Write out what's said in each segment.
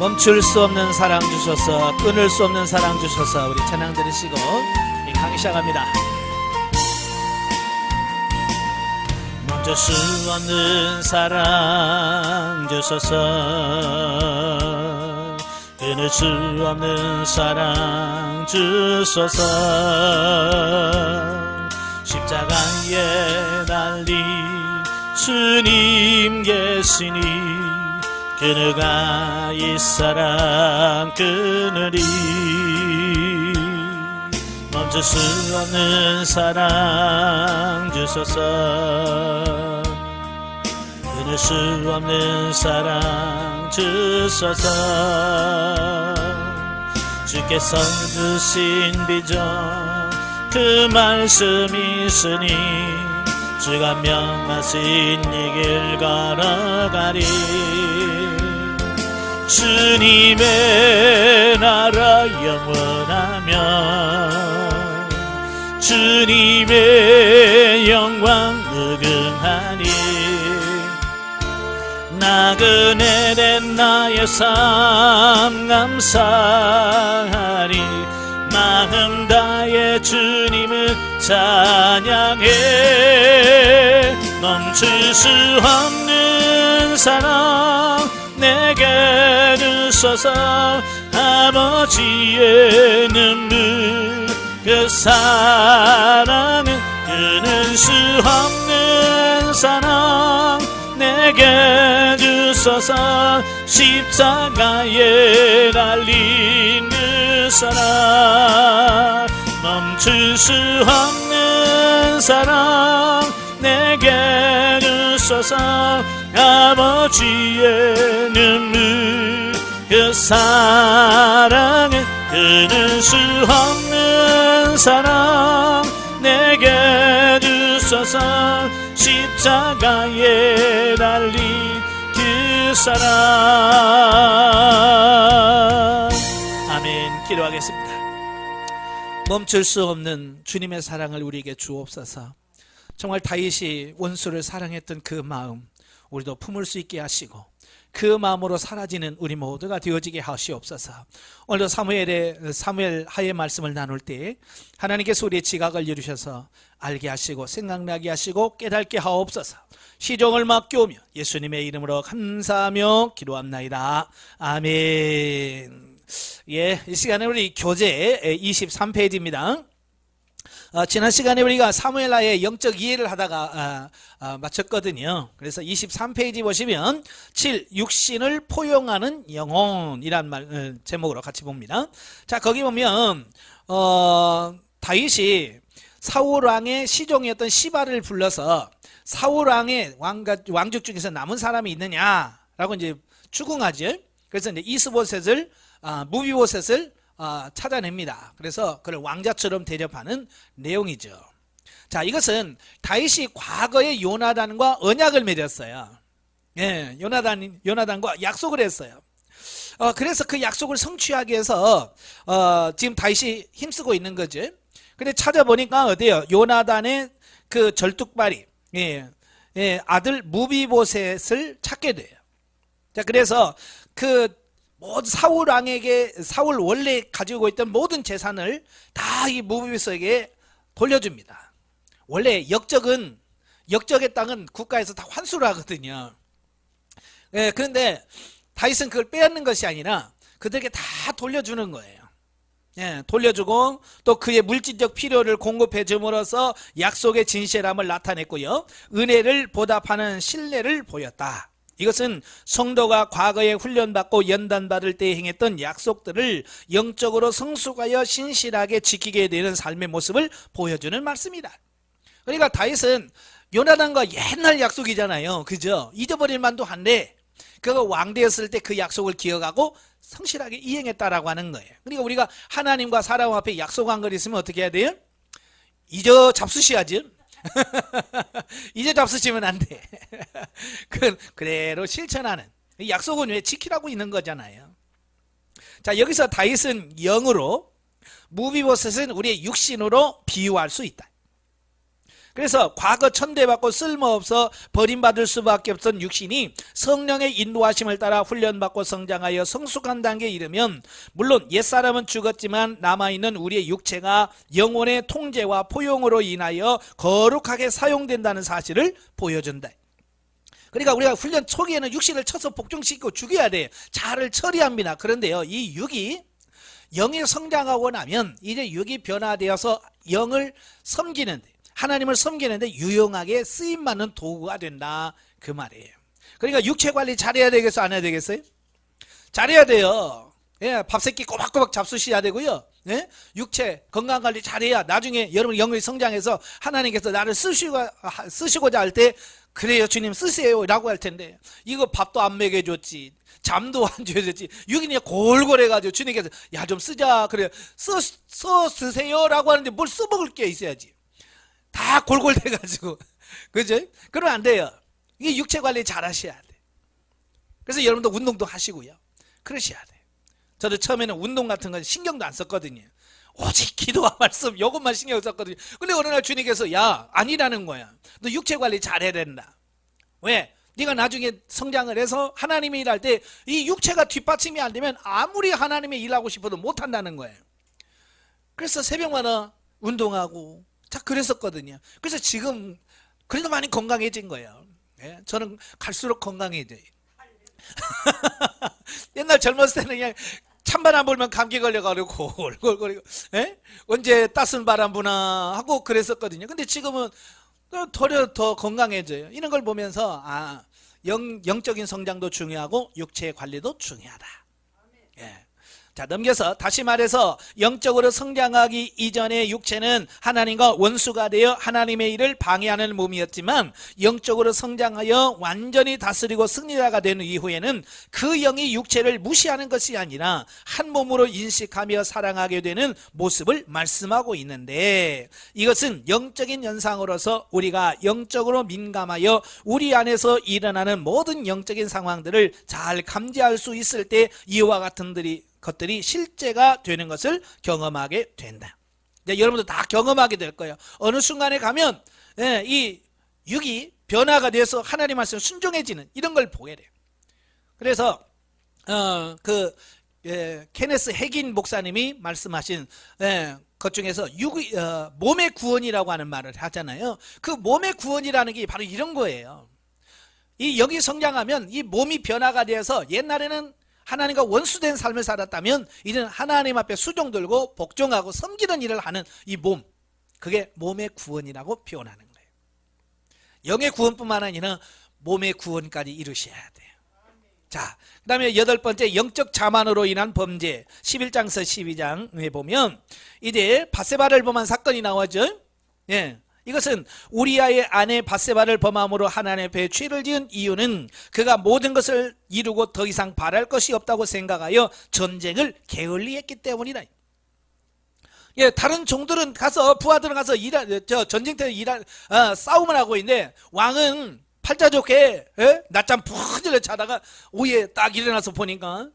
멈출 수 없는 사랑 주셔서, 끊을 수 없는 사랑 주셔서, 우리 찬양 들으시고 강의 시작합니다. 멈출 수 없는 사랑 주셔서, 끊을 수 없는 사랑 주소서. 십자가에 달린 주님 계시니 그누가 이 사랑 끊으리. 멈출 수 없는 사랑 주소서, 끊을 수 없는 사랑 주소서. 주께서 주신 비전 그 말씀이 있으니 주가 명하신 이 길 걸어가리. 주님의 나라 영원하며 주님의 영광 무궁하니 나그네된 나의 삶 감사하리. 마음 다해 주님을 찬양해. 멈출 수 없는 사랑 내게 주소서. 아버지의 눈물 그 사랑은 끊을 수 없는 사랑 내게 주소서. 십자가에 달린 그 사랑 멈출 수 없는 사랑 내게 주소서. 아버지의 눈물 그 사랑은 끊을 수 없는 사랑 내게 주소서. 십자가에 달린 그 사랑. 아멘. 기도하겠습니다. 멈출 수 없는 주님의 사랑을 우리에게 주옵소서. 정말 다윗이 원수를 사랑했던 그 마음 우리도 품을 수 있게 하시고 그 마음으로 사라지는 우리 모두가 되어지게 하시옵소서. 오늘도 사무엘 하의 말씀을 나눌 때 하나님께서 우리의 지각을 이루셔서 알게 하시고 생각나게 하시고 깨닫게 하옵소서. 시종을 맡겨오며 예수님의 이름으로 감사하며 기도합나이다. 아멘. 예, 이 시간에 우리 교재 23페이지입니다. 지난 시간에 우리가 사무엘하의 영적 이해를 하다가 마쳤거든요. 그래서 23페이지 보시면 7. 육신을 포용하는 영혼이란 제목으로 같이 봅니다. 자, 거기 보면 다윗이 사울왕의 시종이었던 시바를 불러서 사울왕의 왕족 중에서 남은 사람이 있느냐라고 이제 추궁하죠. 그래서 이제 이스보셋을 무비보셋을 찾아냅니다. 그래서 그를 왕자처럼 대접하는 내용이죠. 자, 이것은 다윗이 과거에 요나단과 언약을 맺었어요. 예, 요나단과 약속을 했어요. 그래서 그 약속을 성취하기 위해서 지금 다윗이 힘쓰고 있는 거죠. 근데 찾아보니까 어때요? 요나단의 그 절뚝발이 아들 무비보셋을 찾게 돼요. 자, 그래서 사울 원래 가지고 있던 모든 재산을 다 이 무비보셋에게 돌려줍니다. 원래 역적의 땅은 국가에서 다 환수를 하거든요. 그런데 다윗은 그걸 빼앗는 것이 아니라 그들에게 다 돌려주는 거예요. 돌려주고 또 그의 물질적 필요를 공급해 줌으로써 약속의 진실함을 나타냈고요. 은혜를 보답하는 신뢰를 보였다. 이것은 성도가 과거에 훈련받고 연단받을 때 행했던 약속들을 영적으로 성숙하여 신실하게 지키게 되는 삶의 모습을 보여주는 말씀이다. 그러니까 다윗은 요나단과 옛날 약속이잖아요. 그죠? 잊어버릴 만도 한데 그가 왕되었을 때 그 약속을 기억하고 성실하게 이행했다라고 하는 거예요. 그러니까 우리가 하나님과 사람 앞에 약속한 걸 있으면 어떻게 해야 돼요? 잊어 잡수셔야지. 이제 잡수시면 안 돼. 그대로 실천하는 약속은 왜 지키라고 있는 거잖아요. 자, 여기서 다윗은 영으로, 무비보셋은 우리의 육신으로 비유할 수 있다. 그래서 과거 천대받고 쓸모없어 버림받을 수밖에 없던 육신이 성령의 인도하심을 따라 훈련받고 성장하여 성숙한 단계에 이르면 물론 옛사람은 죽었지만 남아있는 우리의 육체가 영혼의 통제와 포용으로 인하여 거룩하게 사용된다는 사실을 보여준다. 그러니까 우리가 훈련 초기에는 육신을 쳐서 복종시키고 죽여야 돼요. 자아를 처리합니다. 그런데요, 이 육이 영이 성장하고 나면 이제 육이 변화되어서 영을 섬기는데, 하나님을 섬기는데 유용하게 쓰임받는 도구가 된다, 그 말이에요. 그러니까 육체 관리 잘해야 되겠어, 안 해야 되겠어요? 잘해야 돼요. 예, 밥 세끼 꼬박꼬박 잡수셔야 되고요. 예? 육체 건강관리 잘해야 나중에 여러분 영이 성장해서 하나님께서 나를 쓰시고자 할 때 그래요 주님 쓰세요 라고 할 텐데, 이거 밥도 안 먹여줬지, 잠도 안 줘줬지, 육인이 골골해가지고 주님께서 야 좀 쓰자, 그래 써 쓰세요 라고 하는데 뭘 써먹을 게 있어야지. 다 골골돼가지고 그죠? 그러면 안 돼요. 이게 육체 관리 잘 하셔야 돼. 그래서 여러분도 운동도 하시고요, 그러셔야 돼. 저도 처음에는 운동 같은 건 신경도 안 썼거든요. 오직 기도와 말씀 요것만 신경 썼거든요. 근데 어느 날 주님께서 야 아니라는 거야. 너 육체 관리 잘해야 된다. 왜? 네가 나중에 성장을 해서 하나님의 일할 때 이 육체가 뒷받침이 안 되면 아무리 하나님의 일하고 싶어도 못한다는 거예요. 그래서 새벽마다 운동하고 자 그랬었거든요. 그래서 지금 그래도 많이 건강해진 거예요. 예? 저는 갈수록 건강해져요. 옛날 젊었을 때는 그냥 찬바람 안 불면 감기 걸려가지고 골골거리고, 예? 언제 따스한 바람 부나 하고 그랬었거든요. 근데 지금은 더 건강해져요. 이런 걸 보면서 아, 영적인 성장도 중요하고 육체의 관리도 중요하다. 예. 자, 넘겨서 다시 말해서 영적으로 성장하기 이전의 육체는 하나님과 원수가 되어 하나님의 일을 방해하는 몸이었지만 영적으로 성장하여 완전히 다스리고 승리자가 된 이후에는 그 영이 육체를 무시하는 것이 아니라 한 몸으로 인식하며 사랑하게 되는 모습을 말씀하고 있는데, 이것은 영적인 현상으로서 우리가 영적으로 민감하여 우리 안에서 일어나는 모든 영적인 상황들을 잘 감지할 수 있을 때 이와 같은 것들이 실제가 되는 것을 경험하게 된다. 이제 여러분도 다 경험하게 될 거예요. 어느 순간에 가면 이 육이 변화가 돼서 하나님 말씀 순종해지는 이런 걸 보게 돼요. 그래서 케네스 해긴 목사님이 말씀하신 것 중에서 몸의 구원이라고 하는 말을 하잖아요. 그 몸의 구원이라는 게 바로 이런 거예요. 이 영이 성장하면 이 몸이 변화가 돼서 옛날에는 하나님과 원수된 삶을 살았다면 이제는 하나님 앞에 수종 들고 복종하고 섬기는 일을 하는 이 몸, 그게 몸의 구원이라고 표현하는 거예요. 영의 구원뿐만 아니라 몸의 구원까지 이루셔야 돼요. 자, 그 다음에 8번째, 영적 자만으로 인한 범죄. 11장서 12장에 보면 이제 밧세바를 범한 사건이 나오죠. 예. 이것은 우리아의 아내 밧세바를 범함으로 하나님 앞에 죄를 지은 이유는 그가 모든 것을 이루고 더 이상 바랄 것이 없다고 생각하여 전쟁을 게을리했기 때문이다. 예, 다른 종들은 가서 부하들은 가서 전쟁터에 싸움을 하고 있는데 왕은 팔자 좋게 낮잠 푹 자다가 오후에 딱 일어나서 보니까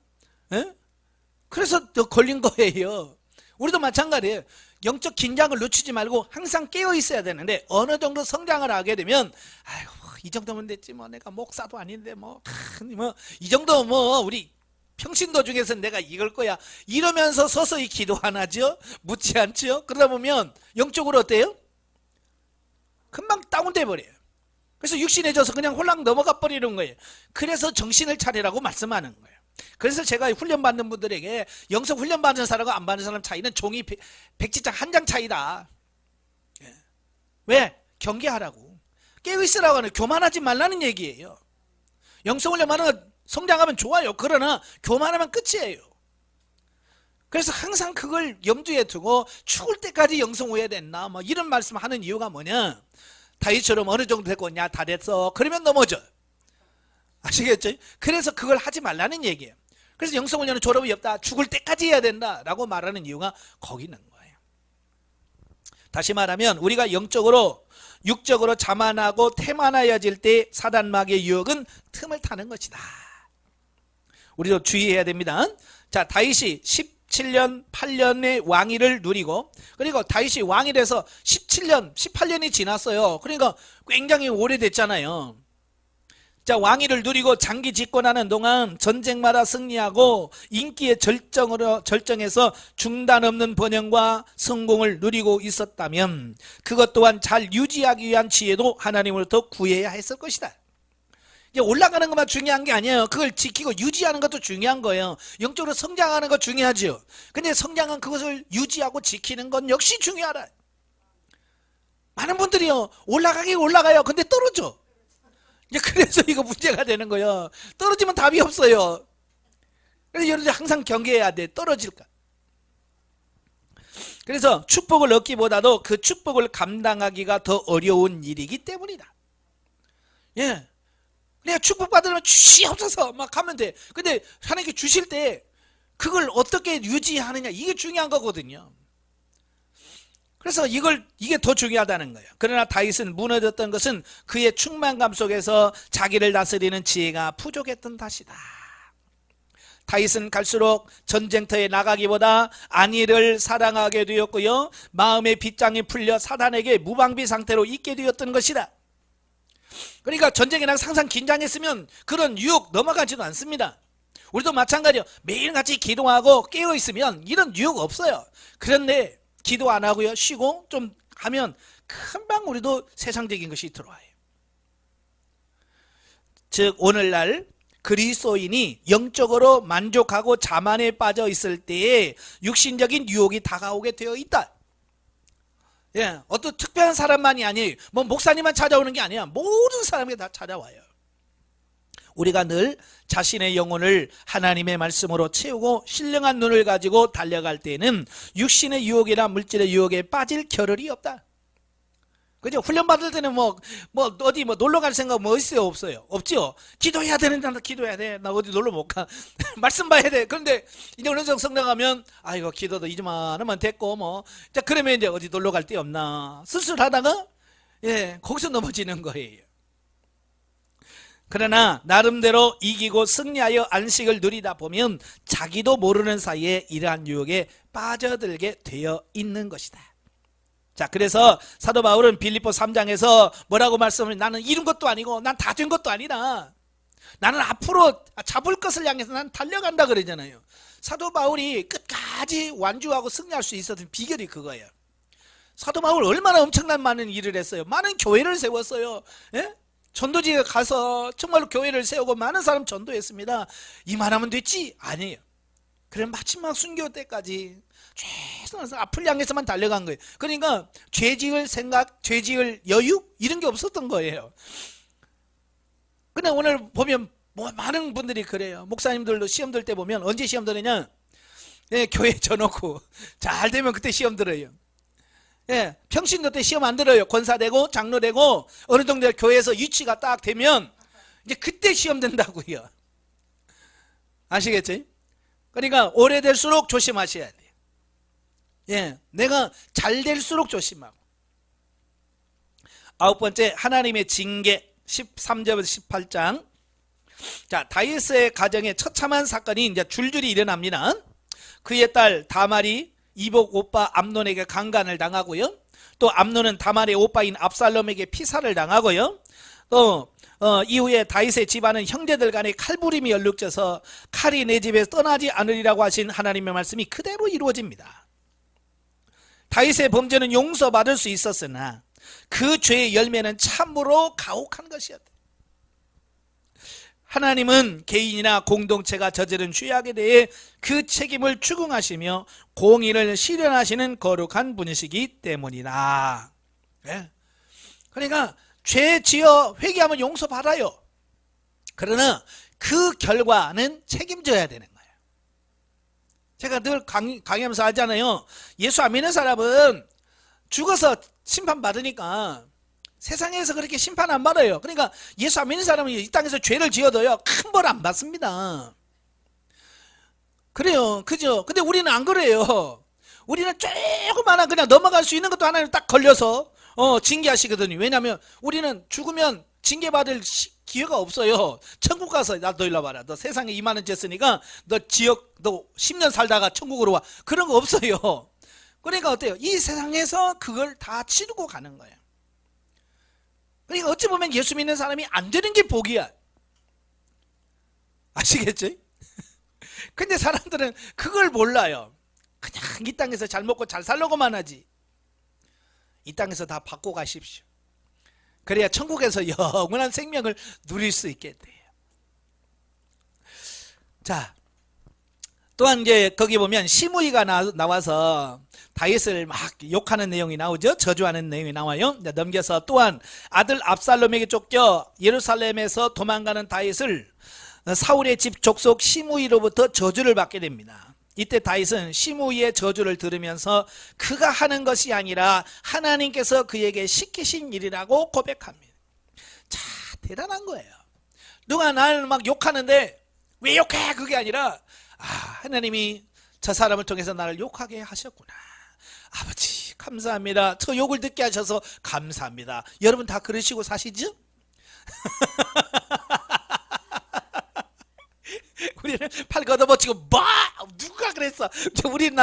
그래서 더 걸린 거예요. 우리도 마찬가지예요. 영적 긴장을 놓치지 말고 항상 깨어 있어야 되는데 어느 정도 성장을 하게 되면 아이고 이 정도면 됐지 뭐 내가 목사도 아닌데 뭐 이 정도 뭐 우리 평신도 중에서 내가 이걸 거야 이러면서 서서히 기도 안 하죠. 묻지 않죠. 그러다 보면 영적으로 어때요? 금방 다운돼 버려요. 그래서 육신해져서 그냥 홀랑 넘어가 버리는 거예요. 그래서 정신을 차리라고 말씀하는 거예요. 그래서 제가 훈련받는 분들에게 영성 훈련받는 사람과 안 받는 사람 차이는 종이 백지장 한 장 차이다. 왜? 경계하라고. 깨어있으라고 하는, 교만하지 말라는 얘기예요. 영성 훈련받는 성장하면 좋아요. 그러나 교만하면 끝이에요. 그래서 항상 그걸 염두에 두고 죽을 때까지 영성해야 된다 뭐 이런 말씀하는 이유가 뭐냐, 다윗처럼 어느 정도 됐고 야 다 됐어 그러면 넘어져. 아시겠죠? 그래서 그걸 하지 말라는 얘기예요. 그래서 영성훈련은 졸업이 없다, 죽을 때까지 해야 된다 라고 말하는 이유가 거기 있는 거예요. 다시 말하면 우리가 영적으로 육적으로 자만하고 태만하여질 때 사단마귀의 유혹은 틈을 타는 것이다. 우리도 주의해야 됩니다. 자, 다윗이 7년, 8년의 왕위를 누리고, 그리고 다윗이 왕이 돼서 17년, 18년이 지났어요. 그러니까 굉장히 오래됐잖아요. 자, 왕위를 누리고 장기 집권하는 동안 전쟁마다 승리하고 인기의 절정에서 중단 없는 번영과 성공을 누리고 있었다면 그것 또한 잘 유지하기 위한 지혜도 하나님으로부터 구해야 했을 것이다. 이제 올라가는 것만 중요한 게 아니에요. 그걸 지키고 유지하는 것도 중요한 거예요. 영적으로 성장하는 것 중요하죠. 근데 성장한 그것을 유지하고 지키는 건 역시 중요하다. 많은 분들이요, 올라가요. 근데 떨어져. 이제 그래서 이거 문제가 되는 거예요. 떨어지면 답이 없어요. 그래서 여러분들 항상 경계해야 돼. 떨어질까. 그래서 축복을 얻기보다도 그 축복을 감당하기가 더 어려운 일이기 때문이다. 예. 그냥 축복받으면 주시옵소서 막 하면 돼. 근데 하나님께 주실 때 그걸 어떻게 유지하느냐, 이게 중요한 거거든요. 그래서 이게 더 중요하다는 거예요. 그러나 다윗은 무너졌던 것은 그의 충만감 속에서 자기를 다스리는 지혜가 부족했던 탓이다. 다윗은 갈수록 전쟁터에 나가기보다 안위를 사랑하게 되었고요, 마음의 빗장이 풀려 사단에게 무방비 상태로 있게 되었던 것이다. 그러니까 전쟁에 나가서 항상 긴장했으면 그런 유혹 넘어가지도 않습니다. 우리도 마찬가지예요. 매일같이 기도하고 깨어있으면 이런 유혹 없어요. 그런데 기도 안 하고요, 쉬고 좀 하면 금방 우리도 세상적인 것이 들어와요. 즉 오늘날 그리스도인이 영적으로 만족하고 자만에 빠져 있을 때에 육신적인 유혹이 다가오게 되어 있다. 예, 어떤 특별한 사람만이 아니에요. 뭐 목사님만 찾아오는 게 아니야. 모든 사람이 다 찾아와요. 우리가 늘 자신의 영혼을 하나님의 말씀으로 채우고 신령한 눈을 가지고 달려갈 때는 육신의 유혹이나 물질의 유혹에 빠질 겨를이 없다. 그죠? 훈련 받을 때는 어디 놀러 갈 생각 있어요, 없어요? 없죠? 기도해야 되는데, 나 기도해야 돼. 나 어디 놀러 못 가. 말씀 봐야 돼. 그런데 이제 어느 정도 성장하면, 아이고, 기도도 이제만 하면 됐고, 자, 그러면 이제 어디 놀러 갈 데 없나. 슬슬하다가, 예, 거기서 넘어지는 거예요. 그러나 나름대로 이기고 승리하여 안식을 누리다 보면 자기도 모르는 사이에 이러한 유혹에 빠져들게 되어 있는 것이다. 자, 그래서 사도 바울은 빌립보 3장에서 뭐라고 말씀을, 나는 이룬 것도 아니고 난 다 된 것도 아니다. 나는 앞으로 잡을 것을 향해서 난 달려간다 그러잖아요. 사도 바울이 끝까지 완주하고 승리할 수 있었던 비결이 그거예요. 사도 바울 얼마나 엄청난 많은 일을 했어요. 많은 교회를 세웠어요. 예? 전도지에 가서 정말로 교회를 세우고 많은 사람 전도했습니다. 이만하면 됐지? 아니에요. 그래 마지막 순교 때까지 최선을 앞을 향해서만 달려간 거예요. 그러니까 죄 지을 생각, 죄 지을 여유 이런 게 없었던 거예요. 근데 오늘 보면 많은 분들이 그래요. 목사님들도 시험 들 때 보면 언제 시험 들으냐? 예, 교회 져놓고 잘 되면 그때 시험 들어요. 예, 평신도 때 시험 안 들어요. 권사되고 장로되고 어느 정도 교회에서 위치가 딱 되면 이제 그때 시험 된다고요. 아시겠죠? 그러니까 오래될수록 조심하셔야 돼요. 예, 내가 잘 될수록 조심하고. 9번째, 하나님의 징계. 13절부터 18장. 자, 다윗의 가정에 처참한 사건이 이제 줄줄이 일어납니다. 그의 딸 다말이 이복 오빠 암논에게 강간을 당하고요. 또 암논은 다말의 오빠인 압살롬에게 피살을 당하고요. 또 이후에 다윗의 집안은 형제들 간에 칼부림이 연룩져서 칼이 내 집에서 떠나지 않으리라고 하신 하나님의 말씀이 그대로 이루어집니다. 다윗의 범죄는 용서받을 수 있었으나 그 죄의 열매는 참으로 가혹한 것이었다. 하나님은 개인이나 공동체가 저지른 죄악에 대해 그 책임을 추궁하시며 공의를 실현하시는 거룩한 분이시기 때문이다. 네? 그러니까 죄 지어 회개하면 용서받아요. 그러나 그 결과는 책임져야 되는 거예요. 제가 늘 강의하면서 하잖아요. 예수 안 믿는 사람은 죽어서 심판받으니까 세상에서 그렇게 심판 안 받아요. 그러니까 예수 안 믿는 사람은 이 땅에서 죄를 지어도요, 큰 벌 안 받습니다. 그래요. 그죠? 근데 우리는 안 그래요. 우리는 조그마한 그냥 넘어갈 수 있는 것도 하나님 딱 걸려서 징계하시거든요. 왜냐하면 우리는 죽으면 징계받을 기회가 없어요. 천국 가서 너 일로 와라. 너 세상에 2만 원째 쓰니까 너 10년 살다가 천국으로 와. 그런 거 없어요. 그러니까 어때요? 이 세상에서 그걸 다 치르고 가는 거예요. 그러니까 어찌 보면 예수 믿는 사람이 안 되는 게 복이야. 아시겠죠? 근데 사람들은 그걸 몰라요. 그냥 이 땅에서 잘 먹고 잘 살려고만 하지. 이 땅에서 다 받고 가십시오. 그래야 천국에서 영원한 생명을 누릴 수 있게 돼요. 자, 또한 이제 거기 보면 시므이가 나와서 다윗을 막 욕하는 내용이 나오죠. 저주하는 내용이 나와요. 넘겨서 또한 아들 압살롬에게 쫓겨 예루살렘에서 도망가는 다윗을 사울의 집 족속 시므이로부터 저주를 받게 됩니다. 이때 다윗은 시므이의 저주를 들으면서 그가 하는 것이 아니라 하나님께서 그에게 시키신 일이라고 고백합니다. 자, 대단한 거예요. 누가 나를 막 욕하는데 왜 욕해? 그게 아니라 하나님이 저 사람을 통해서 나를 욕하게 하셨구나. 아버지 감사합니다. 저 욕을 듣게 하셔서 감사합니다. 여러분 다 그러시고 사시죠? 우리는 팔 걷어붙이고 뭐 누가 그랬어? 우리는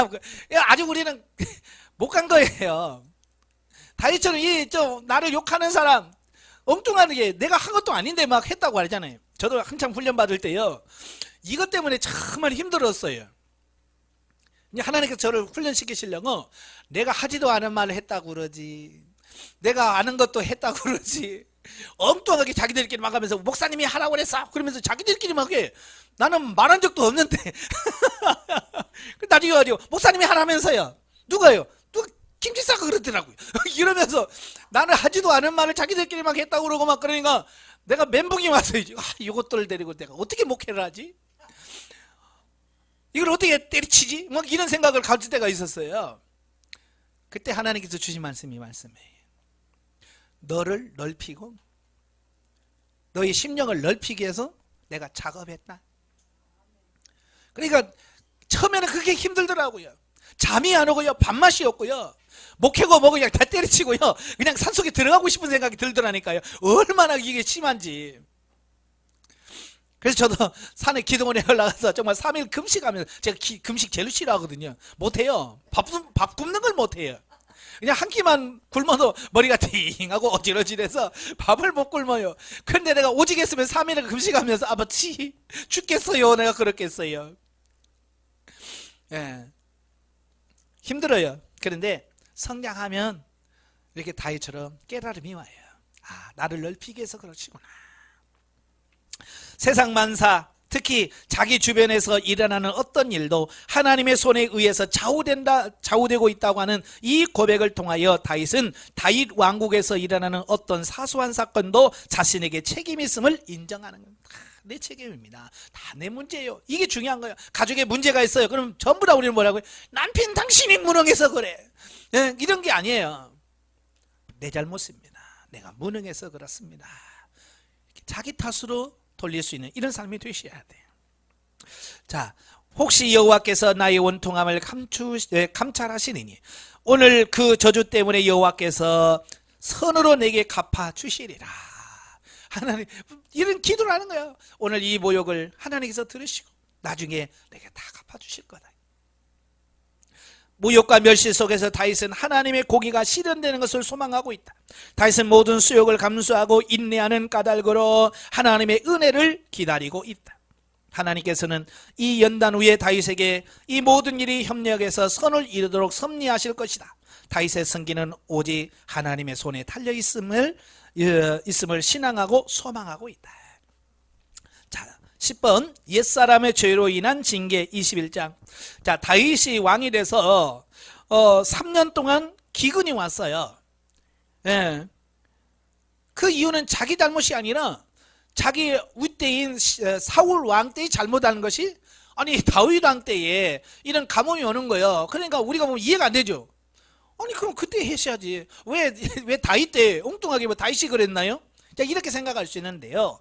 아직 우리는 못 간 거예요. 다윗처럼 좀 나를 욕하는 사람 엉뚱한 게 내가 한 것도 아닌데 막 했다고 하잖아요. 저도 한참 훈련 받을 때요. 이것 때문에 정말 힘들었어요. 하나님께서 저를 훈련시키시려고 내가 하지도 않은 말을 했다고 그러지. 내가 아는 것도 했다고 그러지. 엉뚱하게 자기들끼리 막 하면서 목사님이 하라고 그랬어. 그러면서 자기들끼리 막 해. 나는 말한 적도 없는데. 나중에 가지고 목사님이 하라면서요. 누가요? 누가 김치 싸고 그러더라고요. 이러면서 나는 하지도 않은 말을 자기들끼리 막 했다고 그러고 막 그러니까 내가 멘붕이 왔어요. 이것들을 데리고 내가 어떻게 목회를 하지? 이걸 어떻게 때리치지? 막 이런 생각을 가질 때가 있었어요. 그때 하나님께서 주신 말씀이에요. 너를 넓히고 너의 심령을 넓히기 위해서 내가 작업했다. 그러니까 처음에는 그게 힘들더라고요. 잠이 안 오고요. 밥맛이 없고요. 목회고 뭐고 그냥 다 때려치고요. 그냥 산속에 들어가고 싶은 생각이 들더라니까요. 얼마나 이게 심한지. 그래서 저도 산에 기도원에 올라가서 정말 3일 금식하면서 제가 금식 제일 싫어하거든요. 못해요. 밥 굽는 걸 못해요. 그냥 한 끼만 굶어도 머리가 띵하고 어지러지해서 밥을 못 굶어요. 그런데 내가 오직 했으면 3일을 금식하면서 아버지 죽겠어요. 내가 그렇겠어요. 예. 힘들어요. 그런데 성장하면 이렇게 다윗처럼 깨달음이 와요. 나를 넓히기 위해서 그러시구나. 세상 만사 특히 자기 주변에서 일어나는 어떤 일도 하나님의 손에 의해서 좌우되고 있다고 하는 이 고백을 통하여 다윗은 다윗 왕국에서 일어나는 어떤 사소한 사건도 자신에게 책임이 있음을 인정하는 겁니다. 내 책임입니다. 다 내 문제예요. 이게 중요한 거예요. 가족에 문제가 있어요. 그럼 전부 다 우리는 뭐라고요? 남편 당신이 무능해서 그래. 이런 게 아니에요. 내 잘못입니다. 내가 무능해서 그렇습니다. 자기 탓으로 돌릴 수 있는 이런 삶이 되셔야 돼요. 자, 혹시 여호와께서 나의 원통함을 감찰하시느니 오늘 그 저주 때문에 여호와께서 선으로 내게 갚아 주시리라. 하나님 이런 기도를 하는 거예요. 오늘 이 모욕을 하나님께서 들으시고 나중에 내게 다 갚아 주실 거다. 모욕과 멸시 속에서 다윗은 하나님의 공의가 실현되는 것을 소망하고 있다. 다윗은 모든 수욕을 감수하고 인내하는 까닭으로 하나님의 은혜를 기다리고 있다. 하나님께서는 이 연단 후에 다윗에게 이 모든 일이 협력해서 선을 이루도록 섭리하실 것이다. 다윗의 승기는 오직 하나님의 손에 달려 있음을 신앙하고 소망하고 있다. 자, 10번 옛사람의 죄로 인한 징계 21장. 자, 다윗이 왕이 돼서 3년 동안 기근이 왔어요. 예. 그 이유는 자기 잘못이 아니라 자기 윗대인 사울 왕 때의 잘못한 것이 아니 다윗 왕 때에 이런 가뭄이 오는 거예요. 그러니까 우리가 보면 이해가 안 되죠. 아니 그럼 그때 하셔야지. 왜 다윗 때 엉뚱하게 뭐 다윗이 그랬나요? 자, 이렇게 생각할 수 있는데요.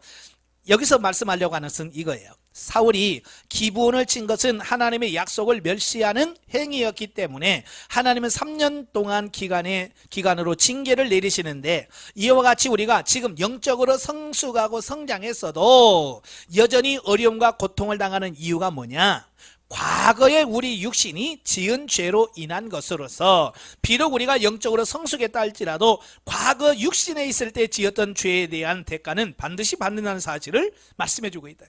여기서 말씀하려고 하는 것은 이거예요. 사울이 기브온을 친 것은 하나님의 약속을 멸시하는 행위였기 때문에 하나님은 3년 동안 기간으로 징계를 내리시는데, 이와 같이 우리가 지금 영적으로 성숙하고 성장했어도 여전히 어려움과 고통을 당하는 이유가 뭐냐? 과거에 우리 육신이 지은 죄로 인한 것으로서, 비록 우리가 영적으로 성숙했다 할지라도 과거 육신에 있을 때 지었던 죄에 대한 대가는 반드시 받는다는 사실을 말씀해주고 있다.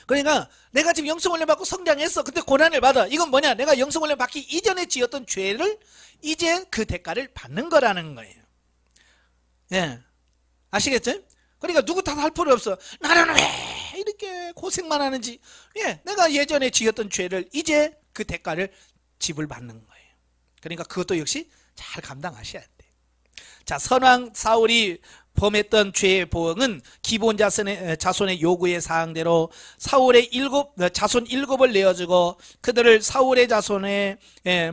그러니까 내가 지금 영성훈련 받고 성장했어. 근데 고난을 받아. 이건 뭐냐? 내가 영성훈련 받기 이전에 지었던 죄를 이제 그 대가를 받는 거라는 거예요. 예, 아시겠죠? 그러니까 누구 탓할 필요 없어. 나는 왜 이렇게 고생만 하는지. 예, 내가 예전에 지었던 죄를 이제 그 대가를 지불받는 거예요. 그러니까 그것도 역시 잘 감당하셔야 돼. 자, 선왕 사울이 범했던 죄의 보응은 기브온 자손의 요구의 사항대로 사울의 자손 7을 내어주고 그들을 사울의 자손의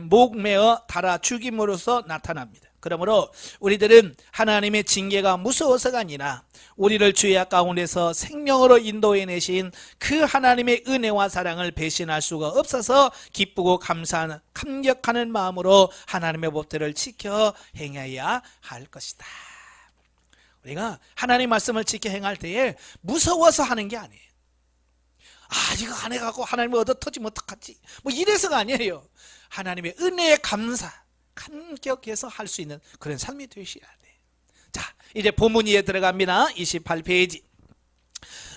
목매어 달아 죽임으로써 나타납니다. 그러므로 우리들은 하나님의 징계가 무서워서가 아니라 우리를 죄악 가운데서 생명으로 인도해내신 그 하나님의 은혜와 사랑을 배신할 수가 없어서 기쁘고 감사하는, 감격하는 마음으로 하나님의 법들을 지켜 행해야 할 것이다. 우리가 하나님 말씀을 지켜 행할 때에 무서워서 하는 게 아니에요. 아, 이거 안 해갖고 하나님을 얻어 터지면 어떡하지? 뭐 이래서가 아니에요. 하나님의 은혜에 감격해서 할 수 있는 그런 삶이 되셔야 돼요. 자, 이제 본문위에 들어갑니다. 28페이지.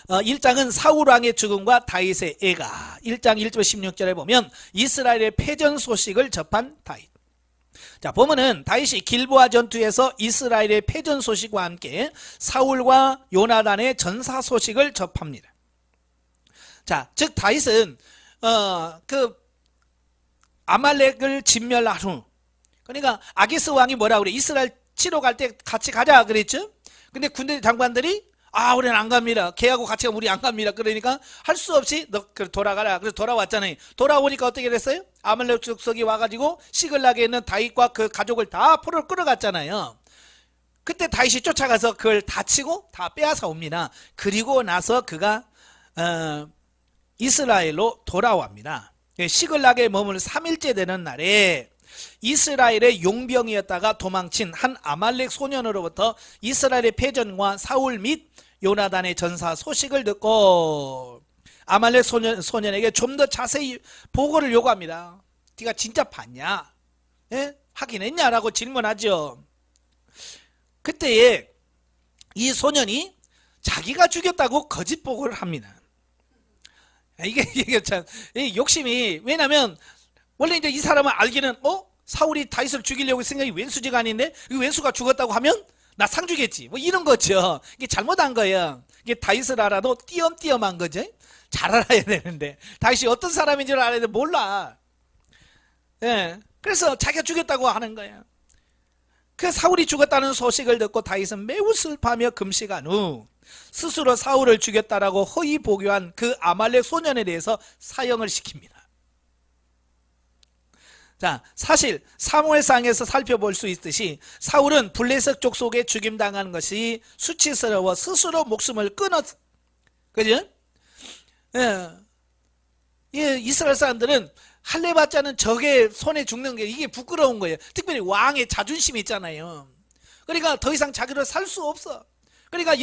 1장은 사울왕의 죽음과 다윗의 애가. 1장 1절 16절에 보면 이스라엘의 패전 소식을 접한 다윗. 자, 보면은 다윗이 길보아 전투에서 이스라엘의 패전 소식과 함께 사울과 요나단의 전사 소식을 접합니다. 자, 즉 다윗은 그 아말렉을 진멸한 후, 그러니까 아기스 왕이 뭐라 그래? 이스라엘 치러 갈 때 같이 가자 그랬죠? 근데 군대 장관들이 우리는 안 갑니다. 걔하고 같이 가면 우리 안 갑니다. 그러니까 할 수 없이 너 돌아가라. 그래서 돌아왔잖아요. 돌아오니까 어떻게 됐어요? 아말렉 족속이 와가지고 시글락에 있는 다윗과 그 가족을 다 포로로 끌어갔잖아요. 그때 다윗이 쫓아가서 그걸 다 치고 다 빼앗아 옵니다. 그리고 나서 그가 이스라엘로 돌아옵니다. 시글락에 머물 3일째 되는 날에 이스라엘의 용병이었다가 도망친 한 아말렉 소년으로부터 이스라엘의 패전과 사울 및 요나단의 전사 소식을 듣고 아말렉 소년에게 좀 더 자세히 보고를 요구합니다. 네가 진짜 봤냐? 예? 확인했냐? 라고 질문하죠. 그때에 이 소년이 자기가 죽였다고 거짓 보고를 합니다. 이게 참 욕심이, 왜냐면 원래 이제 이 사람은 알기는 사울이 다윗을 죽이려고 생각이 왼수지가 아닌데 이 왼수가 죽었다고 하면 나 상 주겠지, 뭐 이런 거죠. 이게 잘못한 거예요. 이게 다윗을 알아도 띄엄띄엄한 거죠. 잘 알아야 되는데 다윗이 어떤 사람인지를 알아야 되는데 몰라. 예, 그래서 자기가 죽였다고 하는 거예요. 그 사울이 죽었다는 소식을 듣고 다윗은 매우 슬퍼하며 금식한 후 스스로 사울을 죽였다라고 허위 보교한 그 아말렉 소년에 대해서 사형을 시킵니다. 자, 사실 사무엘상에서 살펴볼 수 있듯이 사울은 블레셋 족속에 죽임당한 것이 수치스러워 스스로 목숨을 끊었어. 그죠? 예, 이스라엘 사람들은 할례받자는 적의 손에 죽는 게 이게 부끄러운 거예요. 특별히 왕의 자존심이 있잖아요. 그러니까 더 이상 자기를 살 수 없어. 그러니까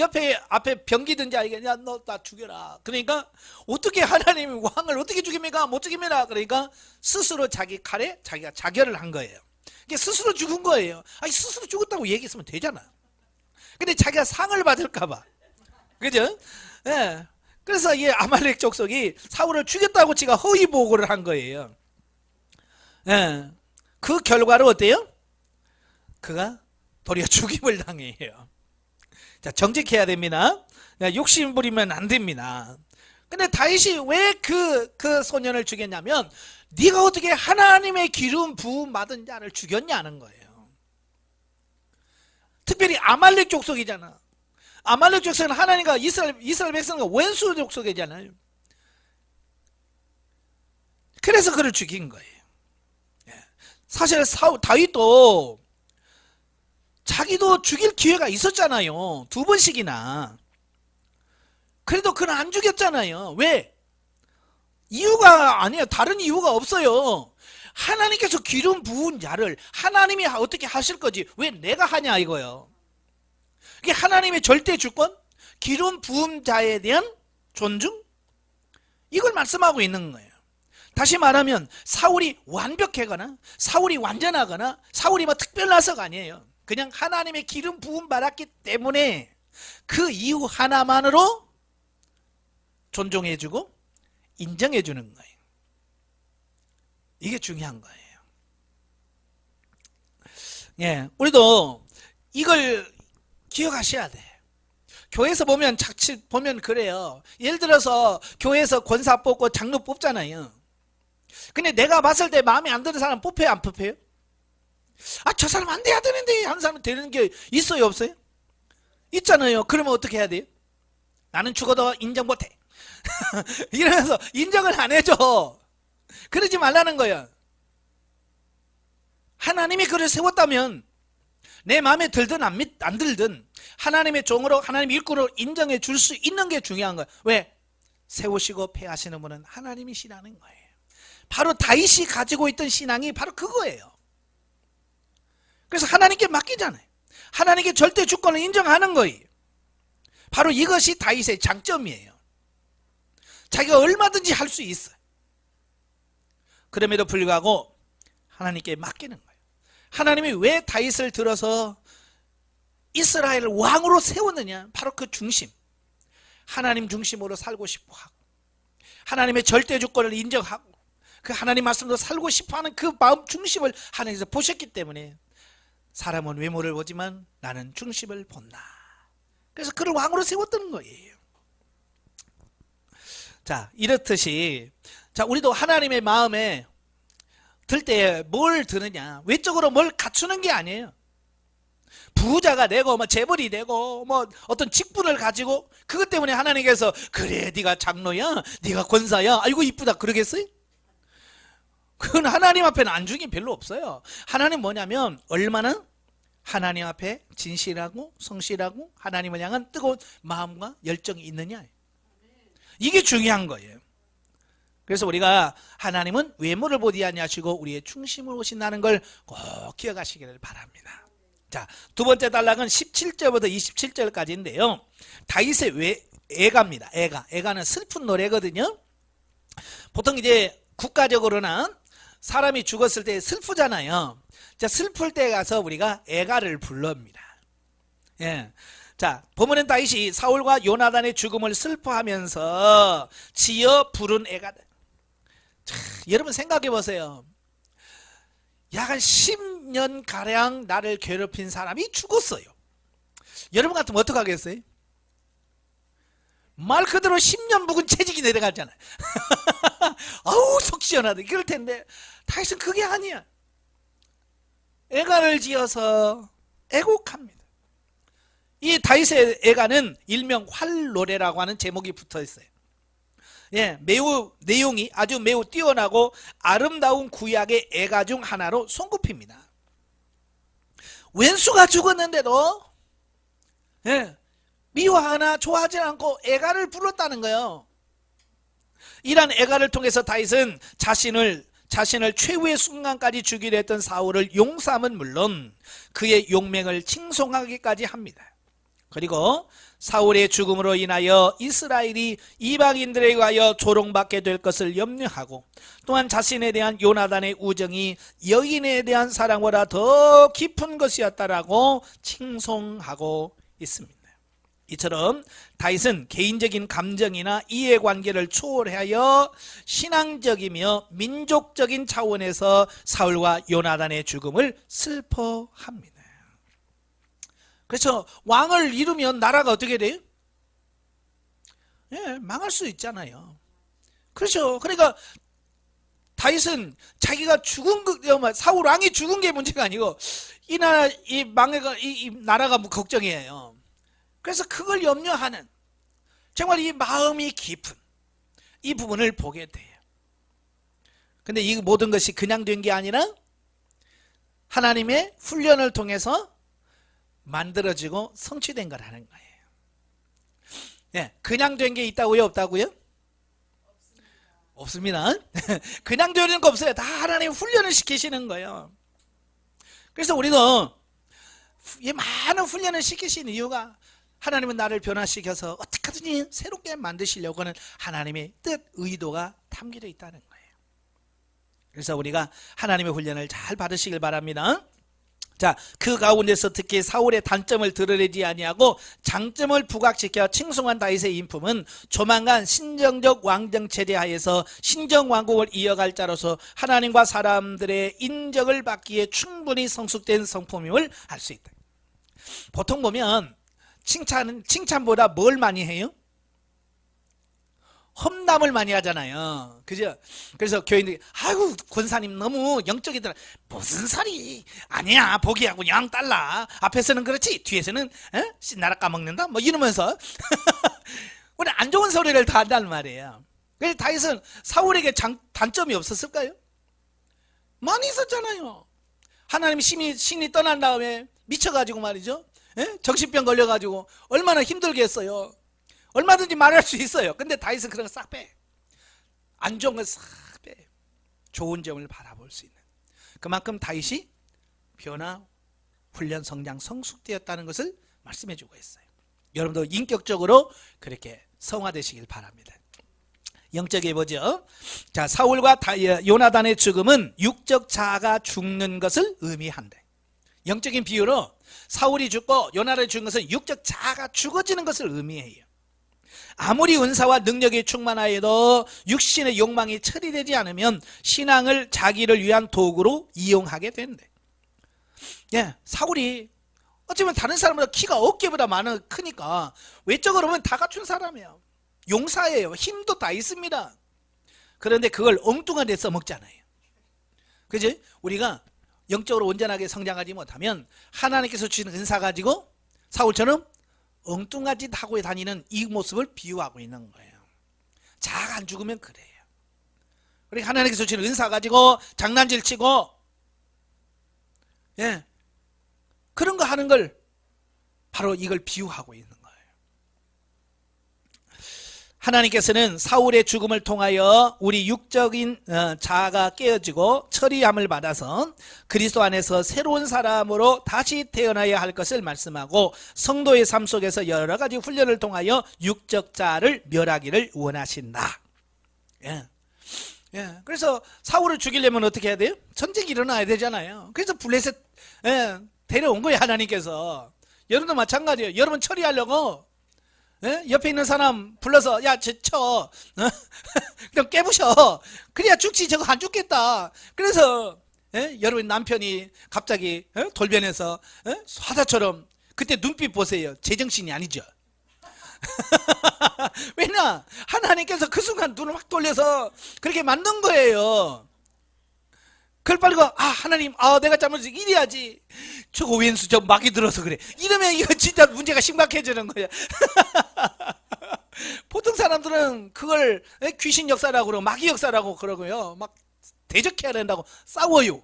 앞에 병기든 자에게 야, 너 나 죽여라. 그러니까 어떻게 하나님이 왕을 어떻게 죽입니까? 못 죽입니다. 그러니까 스스로 자기 칼에 자기가 자결을 한 거예요. 이게 스스로 죽은 거예요. 아니, 스스로 죽었다고 얘기했으면 되잖아. 근데 자기가 상을 받을까 봐. 그죠? 예. 그래서 이 아말렉 족속이 사울을 죽였다고 지가 허위 보고를 한 거예요. 예. 그 결과로 어때요? 그가 도리어 죽임을 당해요. 자, 정직해야 됩니다. 욕심 부리면 안 됩니다. 근데 다윗이 왜 그 소년을 죽였냐면 네가 어떻게 하나님의 기름 부음 받은 자를 죽였냐는 거예요. 특별히 아말렉 족속이잖아. 아말렉 족속은 하나님과 이스라엘 백성과 원수 족속이잖아요. 그래서 그를 죽인 거예요. 사실 다윗도 자기도 죽일 기회가 있었잖아요. 2번씩이나. 그래도 그는 안 죽였잖아요. 왜? 이유가 아니에요. 다른 이유가 없어요. 하나님께서 기름 부은 자를 하나님이 어떻게 하실 거지 왜 내가 하냐 이거예요. 이게 하나님의 절대 주권, 기름 부은 자에 대한 존중, 이걸 말씀하고 있는 거예요. 다시 말하면 사울이 완벽하거나 사울이 완전하거나 사울이 뭐 특별나서가 아니에요. 그냥 하나님의 기름 부음 받았기 때문에 그 이유 하나만으로 존중해주고 인정해주는 거예요. 이게 중요한 거예요. 예, 우리도 이걸 기억하셔야 돼. 교회에서 보면 자칫 보면 그래요. 예를 들어서 교회에서 권사 뽑고 장로 뽑잖아요. 근데 내가 봤을 때 마음에 안 드는 사람 뽑혀요, 안 뽑혀요? 아, 저 사람 안 돼야 되는데 하는 사람 되는 게 있어요, 없어요? 있잖아요. 그러면 어떻게 해야 돼요? 나는 죽어도 인정 못해. 이러면서 인정을 안 해줘. 그러지 말라는 거예요. 하나님이 그를 세웠다면 내 마음에 들든 안 들든 하나님의 종으로 하나님의 일꾼으로 인정해 줄 수 있는 게 중요한 거예요. 왜? 세우시고 폐하시는 분은 하나님이시라는 거예요. 바로 다윗이 가지고 있던 신앙이 바로 그거예요. 그래서 하나님께 맡기잖아요. 하나님께 절대 주권을 인정하는 거예요. 바로 이것이 다윗의 장점이에요. 자기가 얼마든지 할 수 있어요. 그럼에도 불구하고 하나님께 맡기는 거예요. 하나님이 왜 다윗을 들어서 이스라엘을 왕으로 세웠느냐? 바로 그 중심, 하나님 중심으로 살고 싶어 하고 하나님의 절대 주권을 인정하고 그 하나님 말씀도 살고 싶어하는 그 마음 중심을 하나님께서 보셨기 때문에 사람은 외모를 보지만 나는 중심을 본다. 그래서 그를 왕으로 세웠던 거예요. 자, 이렇듯이 자, 우리도 하나님의 마음에 들 때 뭘 드느냐, 외적으로 뭘 갖추는 게 아니에요. 부자가 되고 뭐 재벌이 되고 뭐 어떤 직분을 가지고 그것 때문에 하나님께서 그래 네가 장로야, 네가 권사야, 아이고 이쁘다 그러겠어요? 그건 하나님 앞에는 안중이 별로 없어요. 하나님 뭐냐면 얼마나 하나님 앞에 진실하고 성실하고 하나님을 향한 뜨거운 마음과 열정이 있느냐, 이게 중요한 거예요. 그래서 우리가 하나님은 외모를 보지 아니하시고 우리의 중심을 보신다는 걸 꼭 기억하시기를 바랍니다. 자, 두 번째 단락은 17절부터 27절까지인데요. 다윗의 애가입니다. 애가는 슬픈 노래거든요. 보통 이제 국가적으로는 사람이 죽었을 때 슬프잖아요. 자, 슬플 때 가서 우리가 애가를 부릅니다. 예. 자, 본문은 다윗이 사울과 요나단의 죽음을 슬퍼하면서 지어 부른 애가다. 자, 여러분 생각해 보세요. 약 한 10년가량 나를 괴롭힌 사람이 죽었어요. 여러분 같으면 어떡하겠어요? 말 그대로 10년 묵은 채찍이 내려가잖아요. 아우 속 시원하다 그럴 텐데 다윗은 그게 아니야. 애가를 지어서 애곡합니다. 이 다윗의 애가는 일명 활노래라고 하는 제목이 붙어 있어요. 예, 내용이 아주 매우 뛰어나고 아름다운 구약의 애가 중 하나로 손꼽힙니다. 왼수가 죽었는데도 예, 미워하거나 좋아하지 않고 애가를 불렀다는 거예요. 이런 애가를 통해서 다윗은 자신을 최후의 순간까지 죽이려 했던 사울을 용서함은 물론 그의 용맹을 칭송하기까지 합니다. 그리고 사울의 죽음으로 인하여 이스라엘이 이방인들에 의하여 조롱받게 될 것을 염려하고 또한 자신에 대한 요나단의 우정이 여인에 대한 사랑보다 더 깊은 것이었다라고 칭송하고 있습니다. 이처럼 다윗은 개인적인 감정이나 이해관계를 초월하여 신앙적이며 민족적인 차원에서 사울과 요나단의 죽음을 슬퍼합니다. 그렇죠. 왕을 잃으면 나라가 어떻게 돼요? 예, 망할 수 있잖아요. 그렇죠. 그러니까 다윗은 자기가 죽은 사울 왕이 죽은 게 문제가 아니고 이 나라가 걱정이에요. 그래서 그걸 염려하는 정말 이 마음이 깊은 이 부분을 보게 돼요. 근데 이 모든 것이 그냥 된 게 아니라 하나님의 훈련을 통해서 만들어지고 성취된 거라는 거예요. 예, 그냥 된 게 있다고요, 없다고요? 없습니다. 그냥 되는 거 없어요. 다 하나님 훈련을 시키시는 거예요. 그래서 우리도 이 많은 훈련을 시키시는 이유가 하나님은 나를 변화시켜서 어떻게 하든지 새롭게 만드시려고 하는 하나님의 뜻, 의도가 담겨져 있다는 거예요. 그래서 우리가 하나님의 훈련을 잘 받으시길 바랍니다. 자, 그 가운데서 특히 사울의 단점을 드러내지 아니하고 장점을 부각시켜 칭송한 다윗의 인품은 조만간 신정적 왕정 체제 하에서 신정왕국을 이어갈 자로서 하나님과 사람들의 인정을 받기에 충분히 성숙된 성품임을 알 수 있다. 보통 보면 칭찬보다 뭘 많이 해요? 험담을 많이 하잖아요. 그죠? 그래서 교인들이 아이고 권사님 너무 영적이더라. 무슨 소리 아니야, 보기하고 영 달라. 앞에서는 그렇지 뒤에서는 나라 까먹는다 뭐 이러면서 우리 안 좋은 소리를 다 한다는 말이에요. 그래서 다윗은 사울에게 단점이 없었을까요? 많이 있었잖아요. 하나님 신이 떠난 다음에 미쳐가지고 말이죠, 정신병 걸려가지고 얼마나 힘들게 했어요. 얼마든지 말할 수 있어요. 근데 다윗은 그런 거 싹 빼. 안 좋은 거 싹 빼. 좋은 점을 바라볼 수 있는. 그만큼 다윗이 변화, 훈련, 성장, 성숙되었다는 것을 말씀해 주고 있어요. 여러분도 인격적으로 그렇게 성화되시길 바랍니다. 영적에 보죠. 자, 사울과 요나단의 죽음은 육적 자아가 죽는 것을 의미한다. 영적인 비유로 사울이 죽고 요나단이 죽은 것은 육적 자아가 죽어지는 것을 의미해요. 아무리 은사와 능력이 충만하여도 육신의 욕망이 처리되지 않으면 신앙을 자기를 위한 도구로 이용하게 된대. 예, 사울이 어쩌면 다른 사람보다 키가 어깨보다 크니까 외적으로 보면 다 갖춘 사람이에요. 용사예요. 힘도 다 있습니다. 그런데 그걸 엉뚱한 데 써먹잖아요. 그지? 우리가 영적으로 온전하게 성장하지 못하면 하나님께서 주신 은사 가지고 사울처럼 엉뚱한 짓 하고 다니는 이 모습을 비유하고 있는 거예요. 자아가 안 죽으면 그래요. 그러니까 하나님께서 주신 은사 가지고 장난질 치고 그런 거 하는 걸 바로 이걸 비유하고 있는 거예요. 하나님께서는 사울의 죽음을 통하여 우리 육적인 자아가 깨어지고 처리함을 받아서 그리스도 안에서 새로운 사람으로 다시 태어나야 할 것을 말씀하고 성도의 삶 속에서 여러 가지 훈련을 통하여 육적 자아를 멸하기를 원하신다. 그래서 사울을 죽이려면 어떻게 해야 돼요? 전쟁이 일어나야 되잖아요. 그래서 블레셋 데려온 거예요, 하나님께서. 여러분도 마찬가지예요. 여러분 처리하려고 옆에 있는 사람 불러서 야, 쟤 쳐. 그럼 깨부셔. 그래야 죽지. 저거 안 죽겠다. 그래서 여러분 남편이 갑자기 돌변해서 화다처럼 그때 눈빛 보세요. 제정신이 아니죠. 왜냐? 하나님께서 그 순간 눈을 확 돌려서 그렇게 만든 거예요. 그걸 빨리 하나님, 내가 잘못해서 이래야지. 저거 왼수 저 막이 들어서 그래. 이러면 이거 진짜 문제가 심각해지는 거야. 보통 사람들은 그걸 귀신 역사라고 그러고 마귀 역사라고 그러고요. 막 대적해야 된다고 싸워요.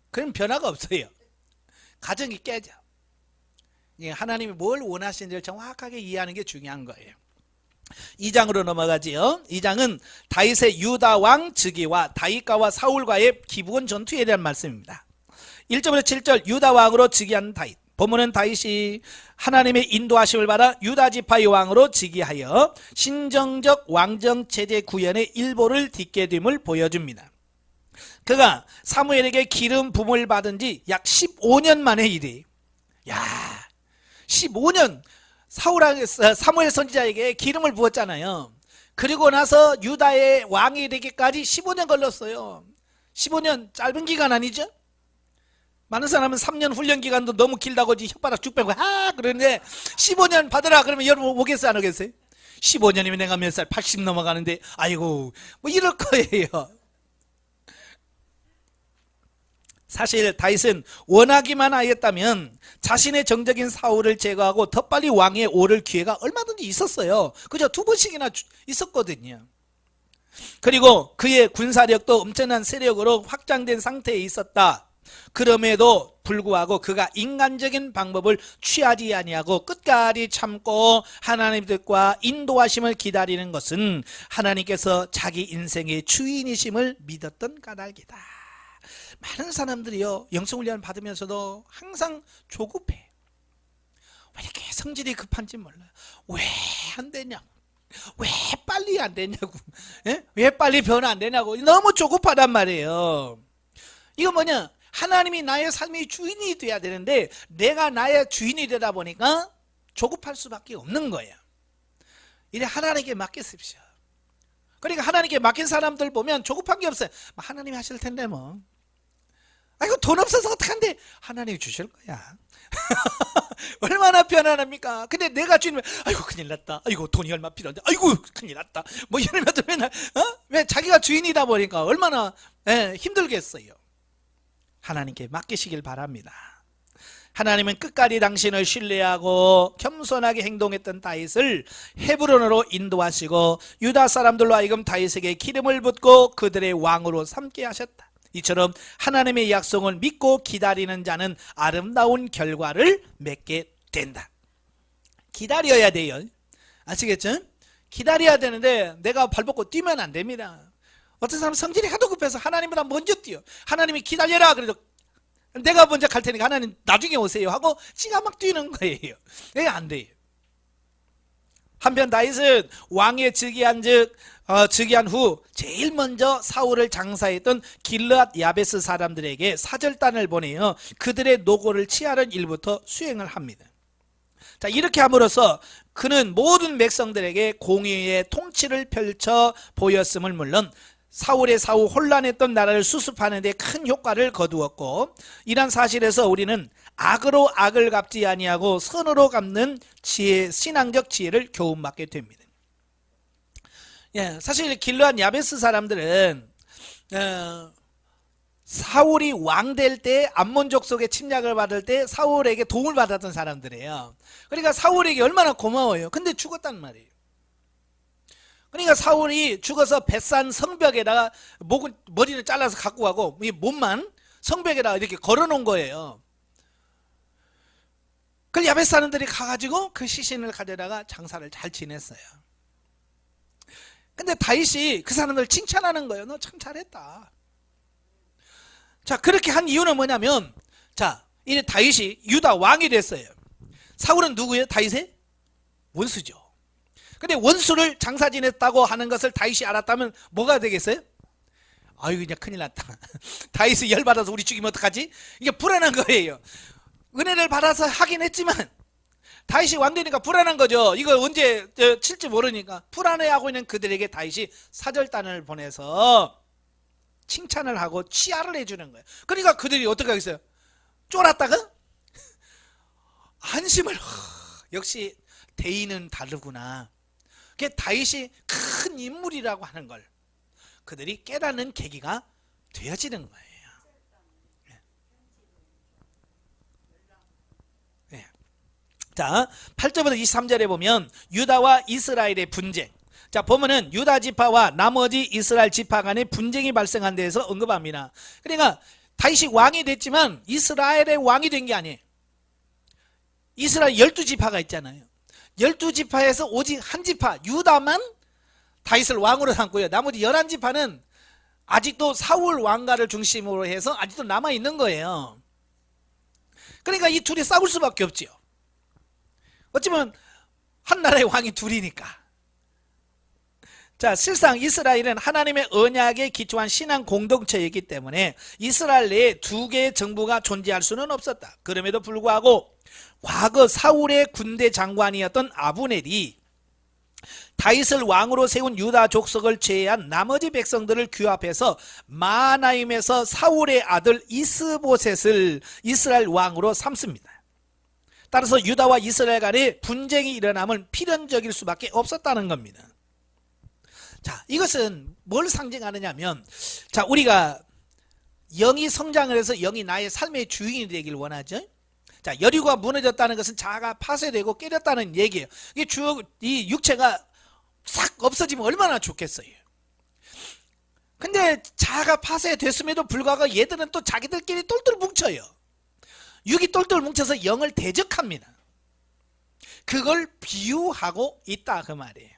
그럼 변화가 없어요. 가정이 깨져. 하나님이 뭘 원하시는지를 정확하게 이해하는 게 중요한 거예요. 2장으로 넘어가지요. 2장은 다윗의 유다 왕 즉위와 다윗과와 사울과의 기본 전투에 대한 말씀입니다. 1절부터 7절 유다 왕으로 즉위한 다윗. 본문은 다윗이 하나님의 인도하심을 받아 유다 지파의 왕으로 즉위하여 신정적 왕정 체제 구현의 일보를 딛게 됨을 보여줍니다. 그가 사무엘에게 기름 부음을 받은 지 약 15년 만의 일이에요. 15년 사무엘 선지자에게 기름을 부었잖아요. 그리고 나서 유다의 왕이 되기까지 15년 걸렸어요. 15년 짧은 기간 아니죠? 많은 사람은 3년 훈련 기간도 너무 길다고 혓바닥 쭉 빼고 그러는데 15년 받으라 그러면 여러분 오겠어요, 안 오겠어요? 15년이면 내가 몇 살? 80 넘어가는데 아이고 뭐 이럴 거예요. 사실 다윗은 원하기만 하였다면 자신의 정적인 사울을 제거하고 더 빨리 왕에 오를 기회가 얼마든지 있었어요. 그저 2번씩이나 있었거든요. 그리고 그의 군사력도 엄청난 세력으로 확장된 상태에 있었다. 그럼에도 불구하고 그가 인간적인 방법을 취하지 아니하고 끝까지 참고 하나님의 뜻과 인도하심을 기다리는 것은 하나님께서 자기 인생의 주인이심을 믿었던 까닭이다. 많은 사람들이요, 영성훈련 받으면서도 항상 조급해. 왜 이렇게 성질이 급한지 몰라요. 왜 안 되냐고, 왜 빨리 안 되냐고, 왜 빨리 변화 안 되냐고 너무 조급하단 말이에요. 이거 뭐냐, 하나님이 나의 삶의 주인이 돼야 되는데 내가 나의 주인이 되다 보니까 조급할 수밖에 없는 거예요. 이래 하나님께 맡기십시오. 그러니까 하나님께 맡긴 사람들 보면 조급한 게 없어요. 하나님이 하실 텐데 뭐. 아이고 돈 없어서 어떡한데, 하나님이 주실 거야. 얼마나 편안합니까? 근데 내가 주인이면 아이고 큰일 났다, 아이고 돈이 얼마 필요한데, 아이고 큰일 났다, 뭐 이러면서 맨날 왜 자기가 주인이다 보니까 얼마나 힘들겠어요. 하나님께 맡기시길 바랍니다. 하나님은 끝까지 당신을 신뢰하고 겸손하게 행동했던 다윗을 헤브론으로 인도하시고 유다 사람들로 하여금 다윗에게 기름을 붓고 그들의 왕으로 삼게 하셨다. 이처럼 하나님의 약속을 믿고 기다리는 자는 아름다운 결과를 맺게 된다. 기다려야 돼요. 아시겠죠? 기다려야 되는데 내가 발벗고 뛰면 안 됩니다. 어떤 사람은 성질이 하도 급해서 하나님보다 먼저 뛰어. 하나님이 기다려라 그래도 내가 먼저 갈 테니까 하나님 나중에 오세요 하고 지가 막 뛰는 거예요. 이게 안 돼요. 한편 다윗은 왕에 즉위한 후 제일 먼저 사울을 장사했던 길르앗 야베스 사람들에게 사절단을 보내어 그들의 노고를 취하는 일부터 수행을 합니다. 자, 이렇게 함으로써 그는 모든 백성들에게 공의의 통치를 펼쳐 보였음을 물론 사울의 사후 혼란했던 나라를 수습하는 데 큰 효과를 거두었고, 이런 사실에서 우리는 악으로 악을 갚지 아니하고 선으로 갚는 지혜, 신앙적 지혜를 교훈받게 됩니다. 사실 길르앗 야베스 사람들은 사울이 왕 될 때 암몬 족속의 침략을 받을 때 사울에게 도움을 받았던 사람들이에요. 그러니까 사울에게 얼마나 고마워요. 근데 죽었단 말이에요. 그러니까 사울이 죽어서 벳산 성벽에다가 머리를 잘라서 갖고 가고 이 몸만 성벽에다가 이렇게 걸어놓은 거예요. 그래서 야베스 사람들이 가가지고 그 시신을 가져다가 장사를 잘 지냈어요. 근데 다윗이 그 사람들 칭찬하는 거예요. 너 참 잘했다. 자, 그렇게 한 이유는 뭐냐면, 자, 이제 다윗이 유다 왕이 됐어요. 사울은 누구예요? 다윗의 원수죠. 근데 원수를 장사 지냈다고 하는 것을 다윗이 알았다면 뭐가 되겠어요? 아유, 그냥 큰일 났다. 다윗이 열받아서 우리 죽이면 어떡하지? 이게 불안한 거예요. 은혜를 받아서 하긴 했지만 다윗이 왕 되니까 불안한 거죠. 이거 언제 칠지 모르니까 불안해하고 있는 그들에게 다윗이 사절단을 보내서 칭찬을 하고 치하를 해주는 거예요. 그러니까 그들이 어떻게 하겠어요? 쫄았다가 안심을, 역시 대의는 다르구나. 그게 다윗이 큰 인물이라고 하는 걸 그들이 깨닫는 계기가 되어지는 거예요. 자, 8절부터 23절에 보면 유다와 이스라엘의 분쟁. 자, 보면은 유다 지파와 나머지 이스라엘 지파 간의 분쟁이 발생한 데에서 언급합니다. 그러니까 다윗이 왕이 됐지만 이스라엘의 왕이 된 게 아니에요. 이스라엘 12지파가 있잖아요. 12지파에서 오직 한 지파 유다만 다윗을 왕으로 삼고요. 나머지 11지파는 아직도 사울 왕가를 중심으로 해서 아직도 남아있는 거예요. 그러니까 이 둘이 싸울 수밖에 없지요. 어쩌면 한 나라의 왕이 둘이니까. 자, 실상 이스라엘은 하나님의 언약에 기초한 신앙 공동체이기 때문에 이스라엘 내에 두 개의 정부가 존재할 수는 없었다. 그럼에도 불구하고 과거 사울의 군대 장관이었던 아브넬이 다윗을 왕으로 세운 유다 족속을 제외한 나머지 백성들을 규합해서 마하나임에서 사울의 아들 이스보셋을 이스라엘 왕으로 삼습니다. 따라서 유다와 이스라엘 간에 분쟁이 일어나면 필연적일 수밖에 없었다는 겁니다. 자, 이것은 뭘 상징하느냐면, 자, 우리가 영이 성장을 해서 영이 나의 삶의 주인이 되길 원하죠. 자, 여리고가 무너졌다는 것은 자아가 파쇄되고 깨졌다는 얘기예요. 이 육체가 싹 없어지면 얼마나 좋겠어요. 근데 자아가 파쇄됐음에도 불구하고 얘들은 또 자기들끼리 똘똘 뭉쳐요. 육이 똘똘 뭉쳐서 영을 대적합니다. 그걸 비유하고 있다 그 말이에요.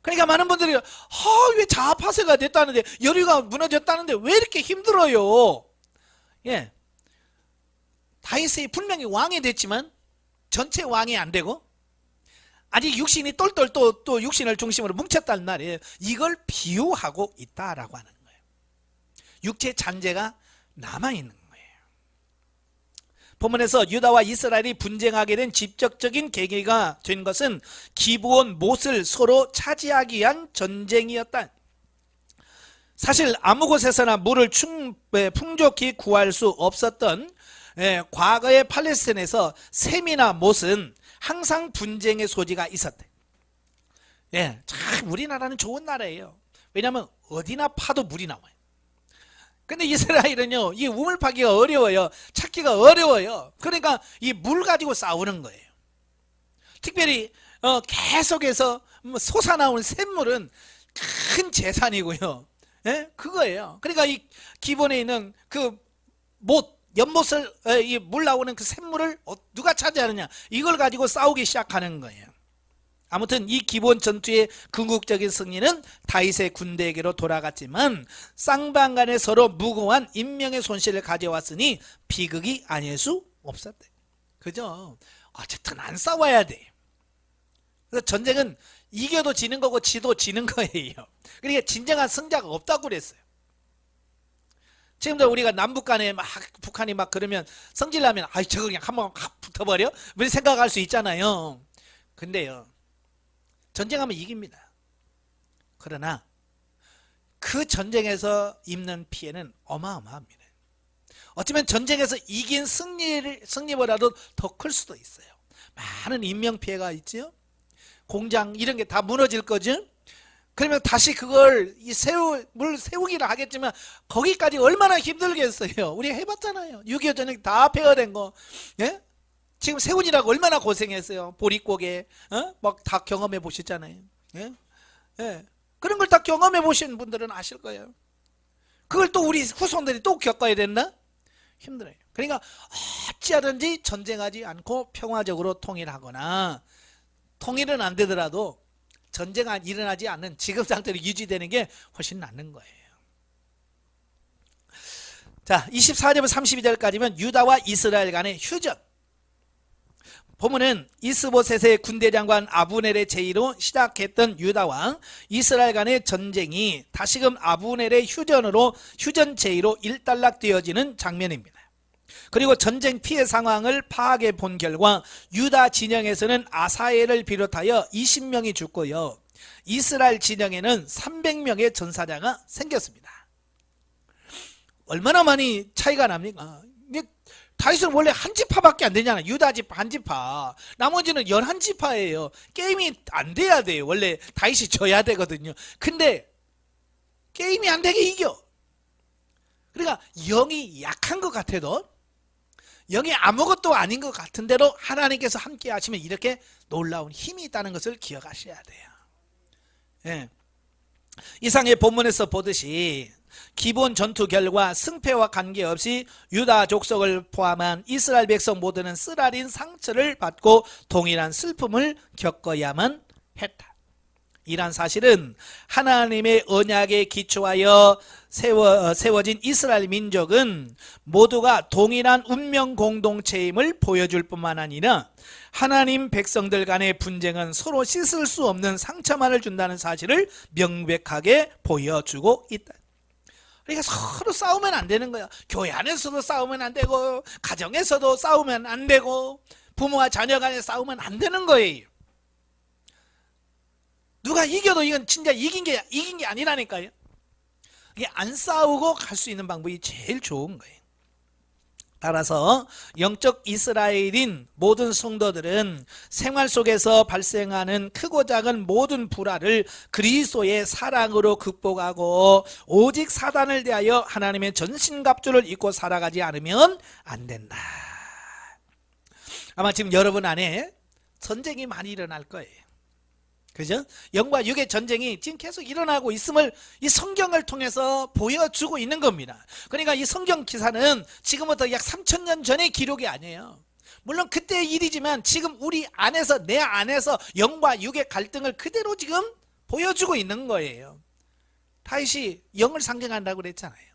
그러니까 많은 분들이 왜 자아 파쇄가 됐다는데, 열의가 무너졌다는데 왜 이렇게 힘들어요? 예, 다윗이 분명히 왕이 됐지만 전체 왕이 안 되고 아직 육신이 똘똘 또 육신을 중심으로 뭉쳤단 말이에요. 이걸 비유하고 있다라고 하는 거예요. 육체 잔재가 남아있는 거예요. 본문에서 유다와 이스라엘이 분쟁하게 된 직접적인 계기가 된 것은 기브온 못을 서로 차지하기 위한 전쟁이었다. 사실 아무 곳에서나 물을 풍족히 구할 수 없었던 과거의 팔레스타인에서 셈이나 못은 항상 분쟁의 소지가 있었대. 참 우리나라는 좋은 나라예요. 왜냐하면 어디나 파도 물이 나와요. 근데 이스라엘은요, 이 우물 파기가 어려워요. 찾기가 어려워요. 그러니까 이 물 가지고 싸우는 거예요. 특별히 계속해서 솟아나오는 샘물은 큰 재산이고요. 그거예요. 그러니까 이 기본에 있는 그 연못을 이 물 나오는 그 샘물을 누가 차지하느냐, 이걸 가지고 싸우기 시작하는 거예요. 아무튼 이 기본 전투의 궁극적인 승리는 다윗의 군대에게로 돌아갔지만 쌍방간에 서로 무고한 인명의 손실을 가져왔으니 비극이 아닐 수 없었대. 그죠? 어쨌든 안 싸워야 돼. 그래서 전쟁은 이겨도 지는 거고 지도 지는 거예요. 그러니까 진정한 승자가 없다고 그랬어요. 지금도 우리가 남북 간에 막 북한이 막 그러면 성질나면 저거 그냥 한번 확 붙어버려? 우리 생각할 수 있잖아요. 근데요, 전쟁하면 이깁니다. 그러나 그 전쟁에서 입는 피해는 어마어마합니다. 어쩌면 전쟁에서 이긴 승리보다도 더 클 수도 있어요. 많은 인명피해가 있죠. 공장 이런 게 다 무너질 거죠. 그러면 다시 그걸 물 세우기를 하겠지만 거기까지 얼마나 힘들겠어요. 우리 해봤잖아요. 6.25 전쟁 다 폐허된 거. 예? 지금 세운이라고 얼마나 고생했어요. 보릿고개 막 다 경험해 보셨잖아요. 그런 걸 다 경험해 보신 분들은 아실 거예요. 그걸 또 우리 후손들이 또 겪어야 됐나? 힘들어요. 그러니까 어찌하든지 전쟁하지 않고 평화적으로 통일하거나, 통일은 안 되더라도 전쟁이 일어나지 않는 지금 상태로 유지되는 게 훨씬 낫는 거예요. 자, 24절부터 32절까지면 유다와 이스라엘 간의 휴전. 본문은 이스보셋의 군대장관 아브넬의 제의로 시작했던 유다와 이스라엘 간의 전쟁이 다시금 아브넬의 휴전 제의로 일단락되어지는 장면입니다. 그리고 전쟁 피해 상황을 파악해 본 결과 유다 진영에서는 아사엘을 비롯하여 20명이 죽고요, 이스라엘 진영에는 300명의 전사자가 생겼습니다. 얼마나 많이 차이가 납니까? 다윗은 원래 한 지파밖에 안 되잖아요. 유다 지파 한 지파, 나머지는 11지파예요. 게임이 안 돼야 돼요. 원래 다윗이 져야 되거든요. 근데 게임이 안 되게 이겨. 그러니까 영이 약한 것 같아도, 영이 아무것도 아닌 것 같은데도 하나님께서 함께 하시면 이렇게 놀라운 힘이 있다는 것을 기억하셔야 돼요. 이상의 본문에서 보듯이 기본 전투 결과 승패와 관계없이 유다 족속을 포함한 이스라엘 백성 모두는 쓰라린 상처를 받고 동일한 슬픔을 겪어야만 했다. 이란 사실은 하나님의 언약에 기초하여 세워진 이스라엘 민족은 모두가 동일한 운명 공동체임을 보여줄 뿐만 아니라 하나님 백성들 간의 분쟁은 서로 씻을 수 없는 상처만을 준다는 사실을 명백하게 보여주고 있다. 그러니까 서로 싸우면 안 되는 거야. 교회 안에서도 싸우면 안 되고, 가정에서도 싸우면 안 되고, 부모와 자녀 간에 싸우면 안 되는 거예요. 누가 이겨도 이건 진짜 이긴 게 아니라니까요. 이게 안 싸우고 갈 수 있는 방법이 제일 좋은 거예요. 따라서 영적 이스라엘인 모든 성도들은 생활 속에서 발생하는 크고 작은 모든 불화를 그리스도의 사랑으로 극복하고 오직 사단을 대하여 하나님의 전신갑주를 입고 살아가지 않으면 안 된다. 아마 지금 여러분 안에 전쟁이 많이 일어날 거예요. 그죠? 영과 육의 전쟁이 지금 계속 일어나고 있음을 이 성경을 통해서 보여주고 있는 겁니다. 그러니까 이 성경 기사는 지금부터 약 3000년 전의 기록이 아니에요. 물론 그때의 일이지만 지금 우리 안에서, 내 안에서 영과 육의 갈등을 그대로 지금 보여주고 있는 거예요. 다윗이 영을 상징한다고 그랬잖아요.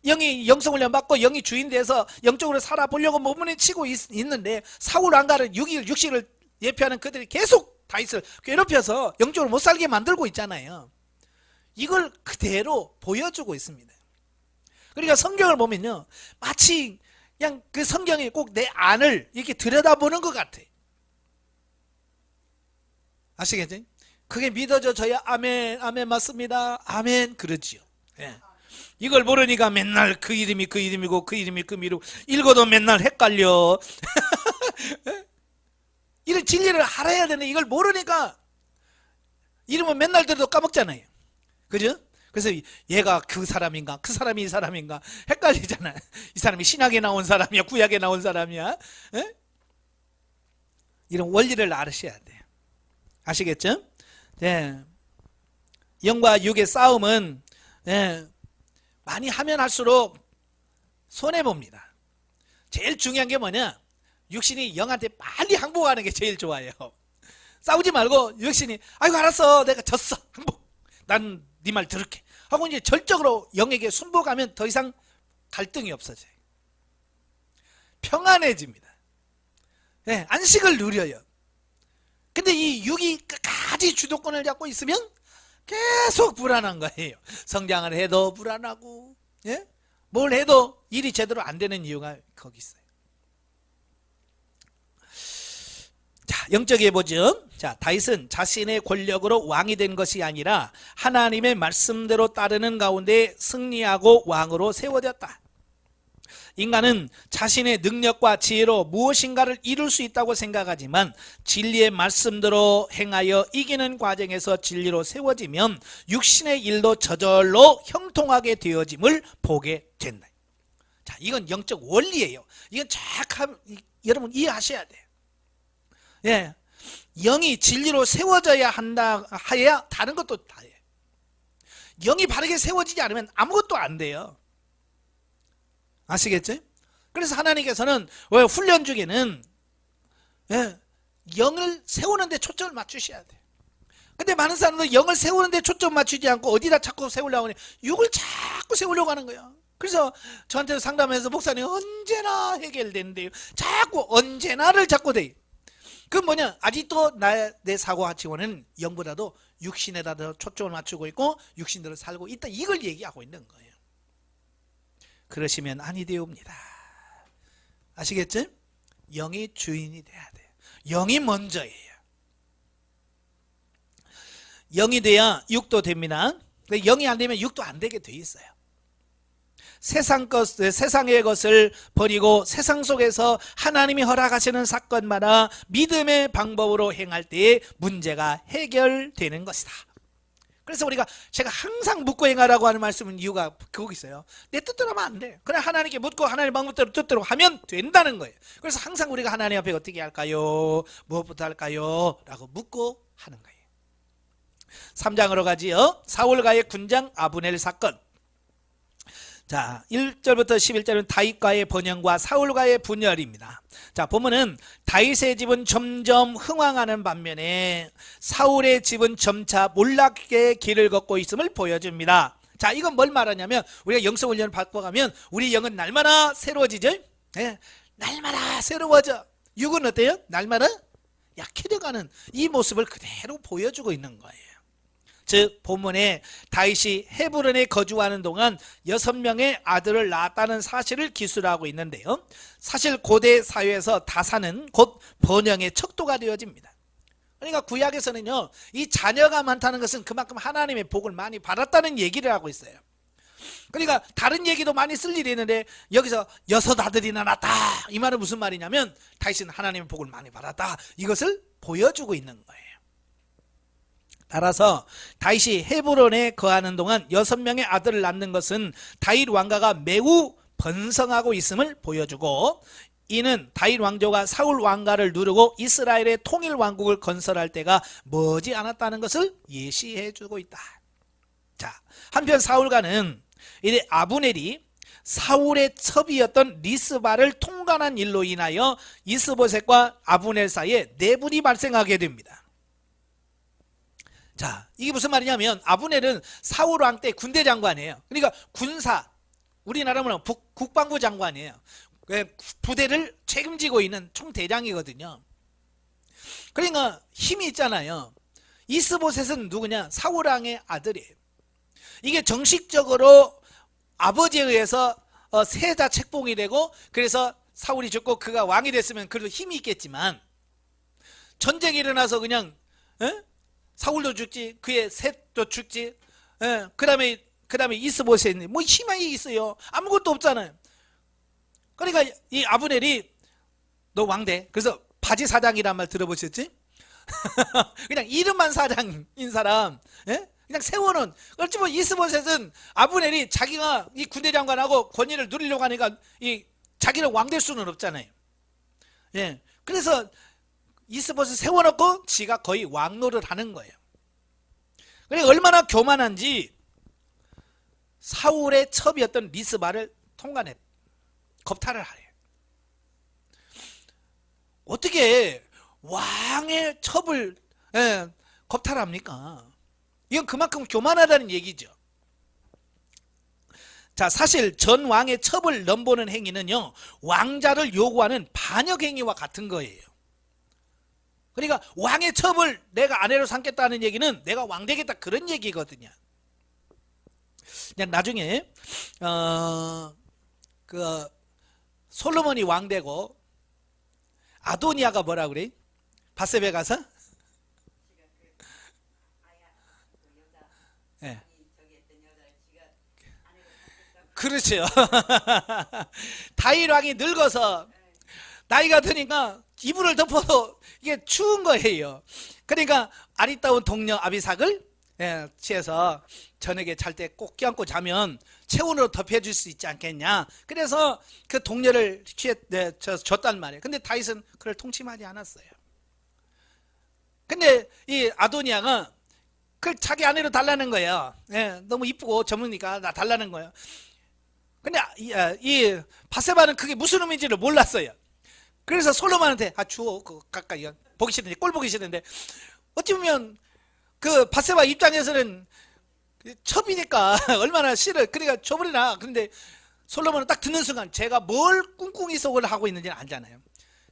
영이 영성훈련 받고 영이 주인 돼서 영적으로 살아보려고 몸부림을 치고 있는데 사울 왕가는 육신을 예표하는 그들이 계속 다윗을 괴롭혀서 영적으로 못 살게 만들고 있잖아요. 이걸 그대로 보여주고 있습니다. 그러니까 성경을 보면요, 마치 그냥 그 성경이 꼭 내 안을 이렇게 들여다보는 것 같아. 아시겠지? 그게 믿어져야 아멘, 아멘 맞습니다. 아멘 그러지요. 예. 이걸 모르니까 맨날 그 이름이 그 이름이고 그 이름이 그 이름이고 읽어도 맨날 헷갈려. 이런 진리를 알아야 되는데 이걸 모르니까 이름은 맨날 들어도 까먹잖아요. 그죠? 그래서 얘가 그 사람인가 그 사람이 이 사람인가 헷갈리잖아요. 이 사람이 신약에 나온 사람이야 구약에 나온 사람이야. 에? 이런 원리를 알으셔야 돼요. 아시겠죠? 네. 영과 육의 싸움은 많이 하면 할수록 손해봅니다. 제일 중요한 게 뭐냐, 육신이 영한테 빨리 항복하는 게 제일 좋아요. 싸우지 말고 육신이 아이고 알았어 내가 졌어 항복 난 네 말 들을게 하고 이제 절적으로 영에게 순복하면 더 이상 갈등이 없어져요. 평안해집니다. 네, 안식을 누려요. 근데 이 육이 끝까지 주도권을 잡고 있으면 계속 불안한 거예요. 성장을 해도 불안하고, 예? 뭘 해도 일이 제대로 안 되는 이유가 거기 있어요. 자, 영적에 보죠. 자, 다윗은 자신의 권력으로 왕이 된 것이 아니라 하나님의 말씀대로 따르는 가운데 승리하고 왕으로 세워졌다. 인간은 자신의 능력과 지혜로 무엇인가를 이룰 수 있다고 생각하지만 진리의 말씀대로 행하여 이기는 과정에서 진리로 세워지면 육신의 일도 저절로 형통하게 되어짐을 보게 된다. 자, 이건 영적 원리예요. 이건 여러분 이해하셔야 돼요. 예, 영이 진리로 세워져야 한다 하야 다른 것도 다 해요. 영이 바르게 세워지지 않으면 아무것도 안 돼요. 아시겠죠? 그래서 하나님께서는 왜 훈련 중에는 영을 세우는 데 초점을 맞추셔야 돼요. 근데 많은 사람들은 영을 세우는 데 초점 맞추지 않고 어디다 자꾸 세우려고 하냐, 육을 자꾸 세우려고 하는 거예요. 그래서 저한테 상담해서 목사님 언제나 해결된대요. 자꾸 언제나를 자꾸 돼요. 그건 뭐냐, 아직도 내 사고와 지원은 영보다도 육신에다 더 초점을 맞추고 있고 육신대로 살고 있다, 이걸 얘기하고 있는 거예요. 그러시면 아니 되옵니다. 아시겠죠? 영이 주인이 돼야 돼요. 영이 먼저예요. 영이 돼야 육도 됩니다. 영이 안 되면 육도 안 되게 돼 있어요. 세상의 것을 버리고 세상 속에서 하나님이 허락하시는 사건마다 믿음의 방법으로 행할 때에 문제가 해결되는 것이다. 그래서 제가 항상 묻고 행하라고 하는 말씀은 이유가 거기 있어요. 내 뜻대로 하면 안 돼. 그냥 하나님께 묻고 하나님 방법대로 뜻대로 하면 된다는 거예요. 그래서 항상 우리가 하나님 앞에 어떻게 할까요? 무엇부터 할까요? 라고 묻고 하는 거예요. 3장으로 가지요. 사울과의 군장 아브넬 사건. 자, 1절부터 11절은 다윗과의 번영과 사울과의 분열입니다. 자, 보면은 다윗의 집은 점점 흥왕하는 반면에 사울의 집은 점차 몰락의 길을 걷고 있음을 보여줍니다. 자, 이건 뭘 말하냐면 우리가 영성훈련을 받고 가면 우리 영은 날마다 새로워지죠. 네, 날마다 새로워져. 육은 어때요? 날마다 약해져가는 이 모습을 그대로 보여주고 있는 거예요. 즉 본문에 다윗이 헤브론에 거주하는 동안 6명의 아들을 낳았다는 사실을 기술하고 있는데요, 사실 고대 사회에서 다산은 곧 번영의 척도가 되어집니다. 그러니까 구약에서는요, 이 자녀가 많다는 것은 그만큼 하나님의 복을 많이 받았다는 얘기를 하고 있어요. 그러니까 다른 얘기도 많이 쓸 일이 있는데 여기서 6 아들이나 낳았다, 이 말은 무슨 말이냐면 다윗은 하나님의 복을 많이 받았다, 이것을 보여주고 있는 거예요. 따라서 다윗이 헤브론에 거하는 동안 6명의 아들을 낳는 것은 다윗 왕가가 매우 번성하고 있음을 보여주고 이는 다윗 왕조가 사울 왕가를 누르고 이스라엘의 통일 왕국을 건설할 때가 머지 않았다는 것을 예시해 주고 있다. 자, 한편 사울가는 이제 아브넬이 사울의 첩이었던 리스바를 통관한 일로 인하여 이스보셋과 아브넬 사이에 내분이 발생하게 됩니다. 자, 이게 무슨 말이냐면 아브넬은 사울 왕 때 군대 장관이에요. 그러니까 군사, 우리나라로 국방부 장관이에요. 부대를 책임지고 있는 총대장이거든요. 그러니까 힘이 있잖아요. 이스보셋은 누구냐? 사울 왕의 아들이에요. 이게 정식적으로 아버지에 의해서 세자 책봉이 되고, 그래서 사울이 죽고 그가 왕이 됐으면 그래도 힘이 있겠지만, 전쟁이 일어나서 그냥 사울도 죽지, 그의 셋도 죽지, 그 다음에 이스보셋이 뭐 희망이 있어요? 아무것도 없잖아요. 그러니까 이 아브넬이 너 왕대, 그래서 바지 사장이란 말 들어보셨지? 그냥 이름만 사장인 사람, 그냥 세워놓은. 그렇지 뭐 이스보셋은 아브넬이 자기가 이 군대 장관하고 권위를 누리려고 하니까 이 자기는 왕 될 수는 없잖아요. 그래서 이스보셋 세워놓고 지가 거의 왕노를 하는 거예요. 그러니까 얼마나 교만한지 사울의 첩이었던 리스바를 통관해 겁탈을 하래요. 어떻게 왕의 첩을 겁탈합니까? 이건 그만큼 교만하다는 얘기죠. 자, 사실 전 왕의 첩을 넘보는 행위는요, 왕자를 요구하는 반역 행위와 같은 거예요. 그러니까 왕의 첩을 내가 아내로 삼겠다는 얘기는 내가 왕 되겠다, 그런 얘기거든요. 그냥 나중에 솔로몬이 왕 되고 아도니아가 뭐라 그래? 바세베 가서 그렇죠. 다윗 왕이 늙어서 나이가 드니까 이불을 덮어도 이게 추운 거예요. 그러니까 아리따운 동료 아비삭을 취해서 저녁에 잘 때 꼭 껴안고 자면 체온으로 덮여줄 수 있지 않겠냐. 그래서 그 동료를 줬단 말이에요. 근데 다윗은 그를 통침하지 않았어요. 근데 이 아도니아가 그걸 자기 아내로 달라는 거예요. 너무 이쁘고 젊으니까 나 달라는 거예요. 근데 이 바세바는 그게 무슨 의미인지를 몰랐어요. 그래서 솔로몬한테 주워, 그거 가까이 보기 싫은데, 꼴 보기 싫은데, 어찌 보면 그 바세바 입장에서는 첩이니까 얼마나 싫어. 그러니까 줘버리나. 그런데 솔로몬은 딱 듣는 순간 제가 뭘 꿍꿍이 속을 하고 있는지는 알잖아요.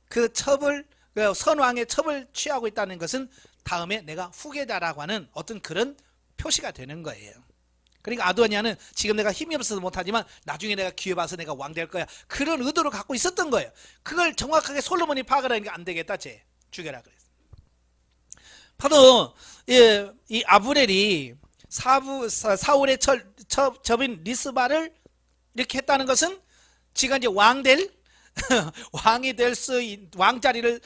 그 첩을, 선왕의 첩을 취하고 있다는 것은 다음에 내가 후계자라고 하는 어떤 그런 표시가 되는 거예요. 그러니까 아도니아는 지금 내가 힘이 없어서 못하지만 나중에 내가 기회 봐서 내가 왕 될 거야, 그런 의도를 갖고 있었던 거예요. 그걸 정확하게 솔로몬이 파악을 하니까 안 되겠다, 쟤 죽여라 그랬어. 바로 이 아브넬이 사울의 첩인 리스바를 이렇게 했다는 것은 지가 이제 왕이 될 수 있는 왕자리를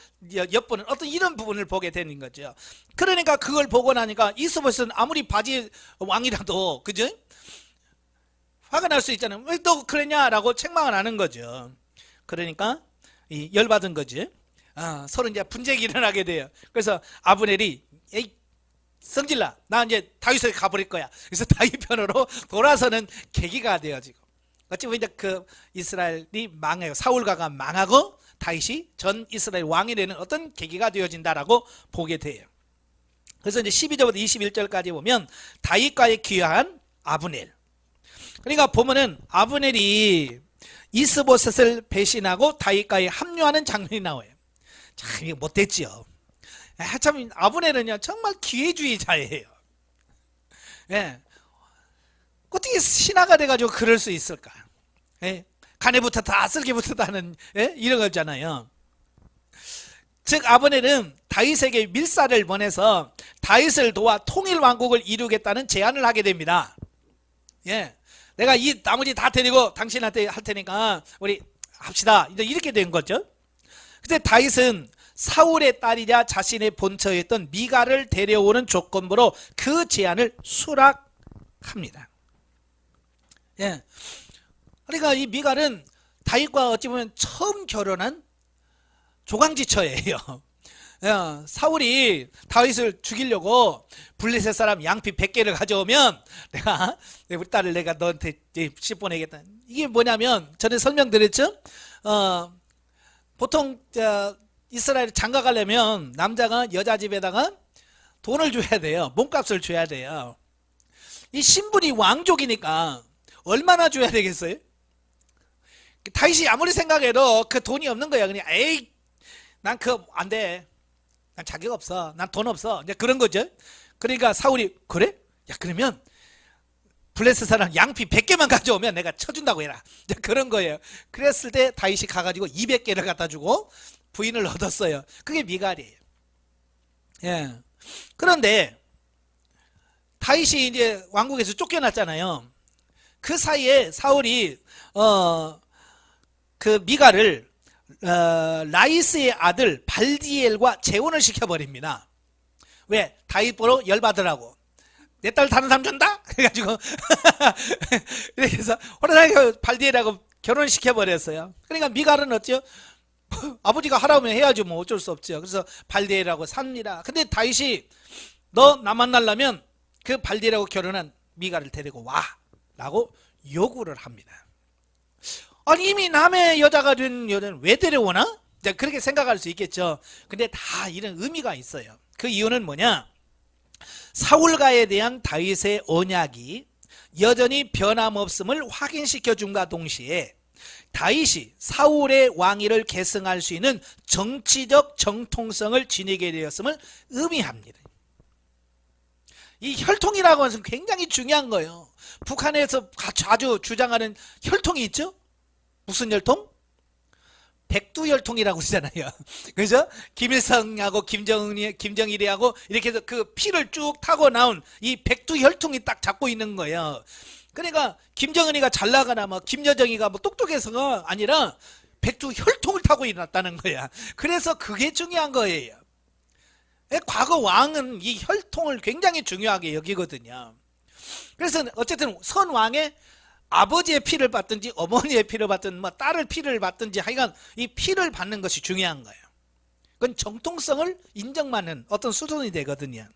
엿보는 어떤 이런 부분을 보게 되는 거죠. 그러니까 그걸 보고 나니까 이스보셋은 아무리 바지 왕이라도, 그죠? 화가 날 수 있잖아요. 왜 또 그랬냐라고 책망을 하는 거죠. 그러니까 열받은 거지. 서로 이제 분쟁이 일어나게 돼요. 그래서 아브넬이 에이 성질나, 나 이제 다윗에게 가버릴 거야. 그래서 다윗 편으로 돌아서는 계기가 되어지고, 어찌 보면 이제 그 이스라엘이 망해요. 사울가가 망하고 다윗이 전 이스라엘 왕이 되는 어떤 계기가 되어진다라고 보게 돼요. 그래서 이제 12절부터 21절까지 보면 다윗과의 귀화한 아브넬. 그러니까 보면은 아브넬이 이스보셋을 배신하고 다윗과의 합류하는 장면이 나와요. 참 이거 못됐지요. 참 아브넬은요 정말 기회주의자예요. 어떻게 신하가 돼가지고 그럴 수 있을까? 간에부터 다 쓸개부터 다는 이런 거잖아요. 즉 아브넬은 다윗에게 밀사를 보내서 다윗을 도와 통일 왕국을 이루겠다는 제안을 하게 됩니다. 내가 이 나머지 다 데리고 당신한테 할 테니까 우리 합시다, 이렇게 된 거죠. 근데 다윗은 사울의 딸이자 자신의 본처였던 미가를 데려오는 조건부로 그 제안을 수락합니다. 그러니까 이 미갈은 다윗과 어찌 보면 처음 결혼한 조강지처예요. 사울이 다윗을 죽이려고 블레셋 사람 양피 100개를 가져오면 내가 우리 딸을 내가 너한테 집 보내겠다. 이게 뭐냐면 전에 설명드렸죠. 보통 이스라엘 장가 가려면 남자가 여자 집에다가 돈을 줘야 돼요. 몸값을 줘야 돼요. 이 신분이 왕족이니까 얼마나 줘야 되겠어요? 다윗이 아무리 생각해도 그 돈이 없는 거야. 그냥 에이 난 그거 안 돼. 난 자격 없어. 난 돈 없어. 이제 그런 거죠. 그러니까 사울이 그래? 야 그러면 블레셋 사람 양피 100개만 가져오면 내가 쳐준다고 해라. 이제 그런 거예요. 그랬을 때 다윗이 가가지고 200개를 갖다 주고 부인을 얻었어요. 그게 미갈이에요. 예. 그런데 다윗이 이제 왕국에서 쫓겨났잖아요. 그 사이에 사울이 그 미갈을 라이스의 아들 발디엘과 재혼을 시켜버립니다. 왜? 다윗 보러 열받으라고. 내 딸 다른 사람 준다? 그래가지고 그래서 호라나게 발디엘하고 결혼을 시켜버렸어요. 그러니까 미갈은 어때요? 아버지가 하라면 해야지 뭐 어쩔 수 없죠. 그래서 발디엘하고 삽니다. 근데 다윗이 너 나 만나려면 그 발디엘하고 결혼한 미갈을 데리고 와 라고 요구를 합니다. 아니 이미 남의 여자가 된 여자는 왜 데려오나? 그렇게 생각할 수 있겠죠. 근데 다 이런 의미가 있어요. 그 이유는 뭐냐? 사울과에 대한 다윗의 언약이 여전히 변함없음을 확인시켜 줌과 동시에 다윗이 사울의 왕위를 계승할 수 있는 정치적 정통성을 지니게 되었음을 의미합니다. 이 혈통이라고 하는 것은 굉장히 중요한 거예요. 북한에서 자주 주장하는 혈통이 있죠? 무슨 혈통? 백두혈통이라고 그러잖아요. 그죠? 김일성하고 김정일이하고 이렇게 해서 그 피를 쭉 타고 나온 이 백두혈통이 딱 잡고 있는 거예요. 그러니까 김정은이가 잘 나가나 뭐 김여정이가 뭐 똑똑해서가 아니라 백두혈통을 타고 일어났다는 거야. 그래서 그게 중요한 거예요. 과거 왕은 이 혈통을 굉장히 중요하게 여기거든요. 그래서 어쨌든 선 왕의 아버지의 피를 받든지 어머니의 피를 받든 뭐 딸의 피를 받든지 하여간 이 피를 받는 것이 중요한 거예요. 그건 정통성을 인정받는 어떤 수준이 되거든요.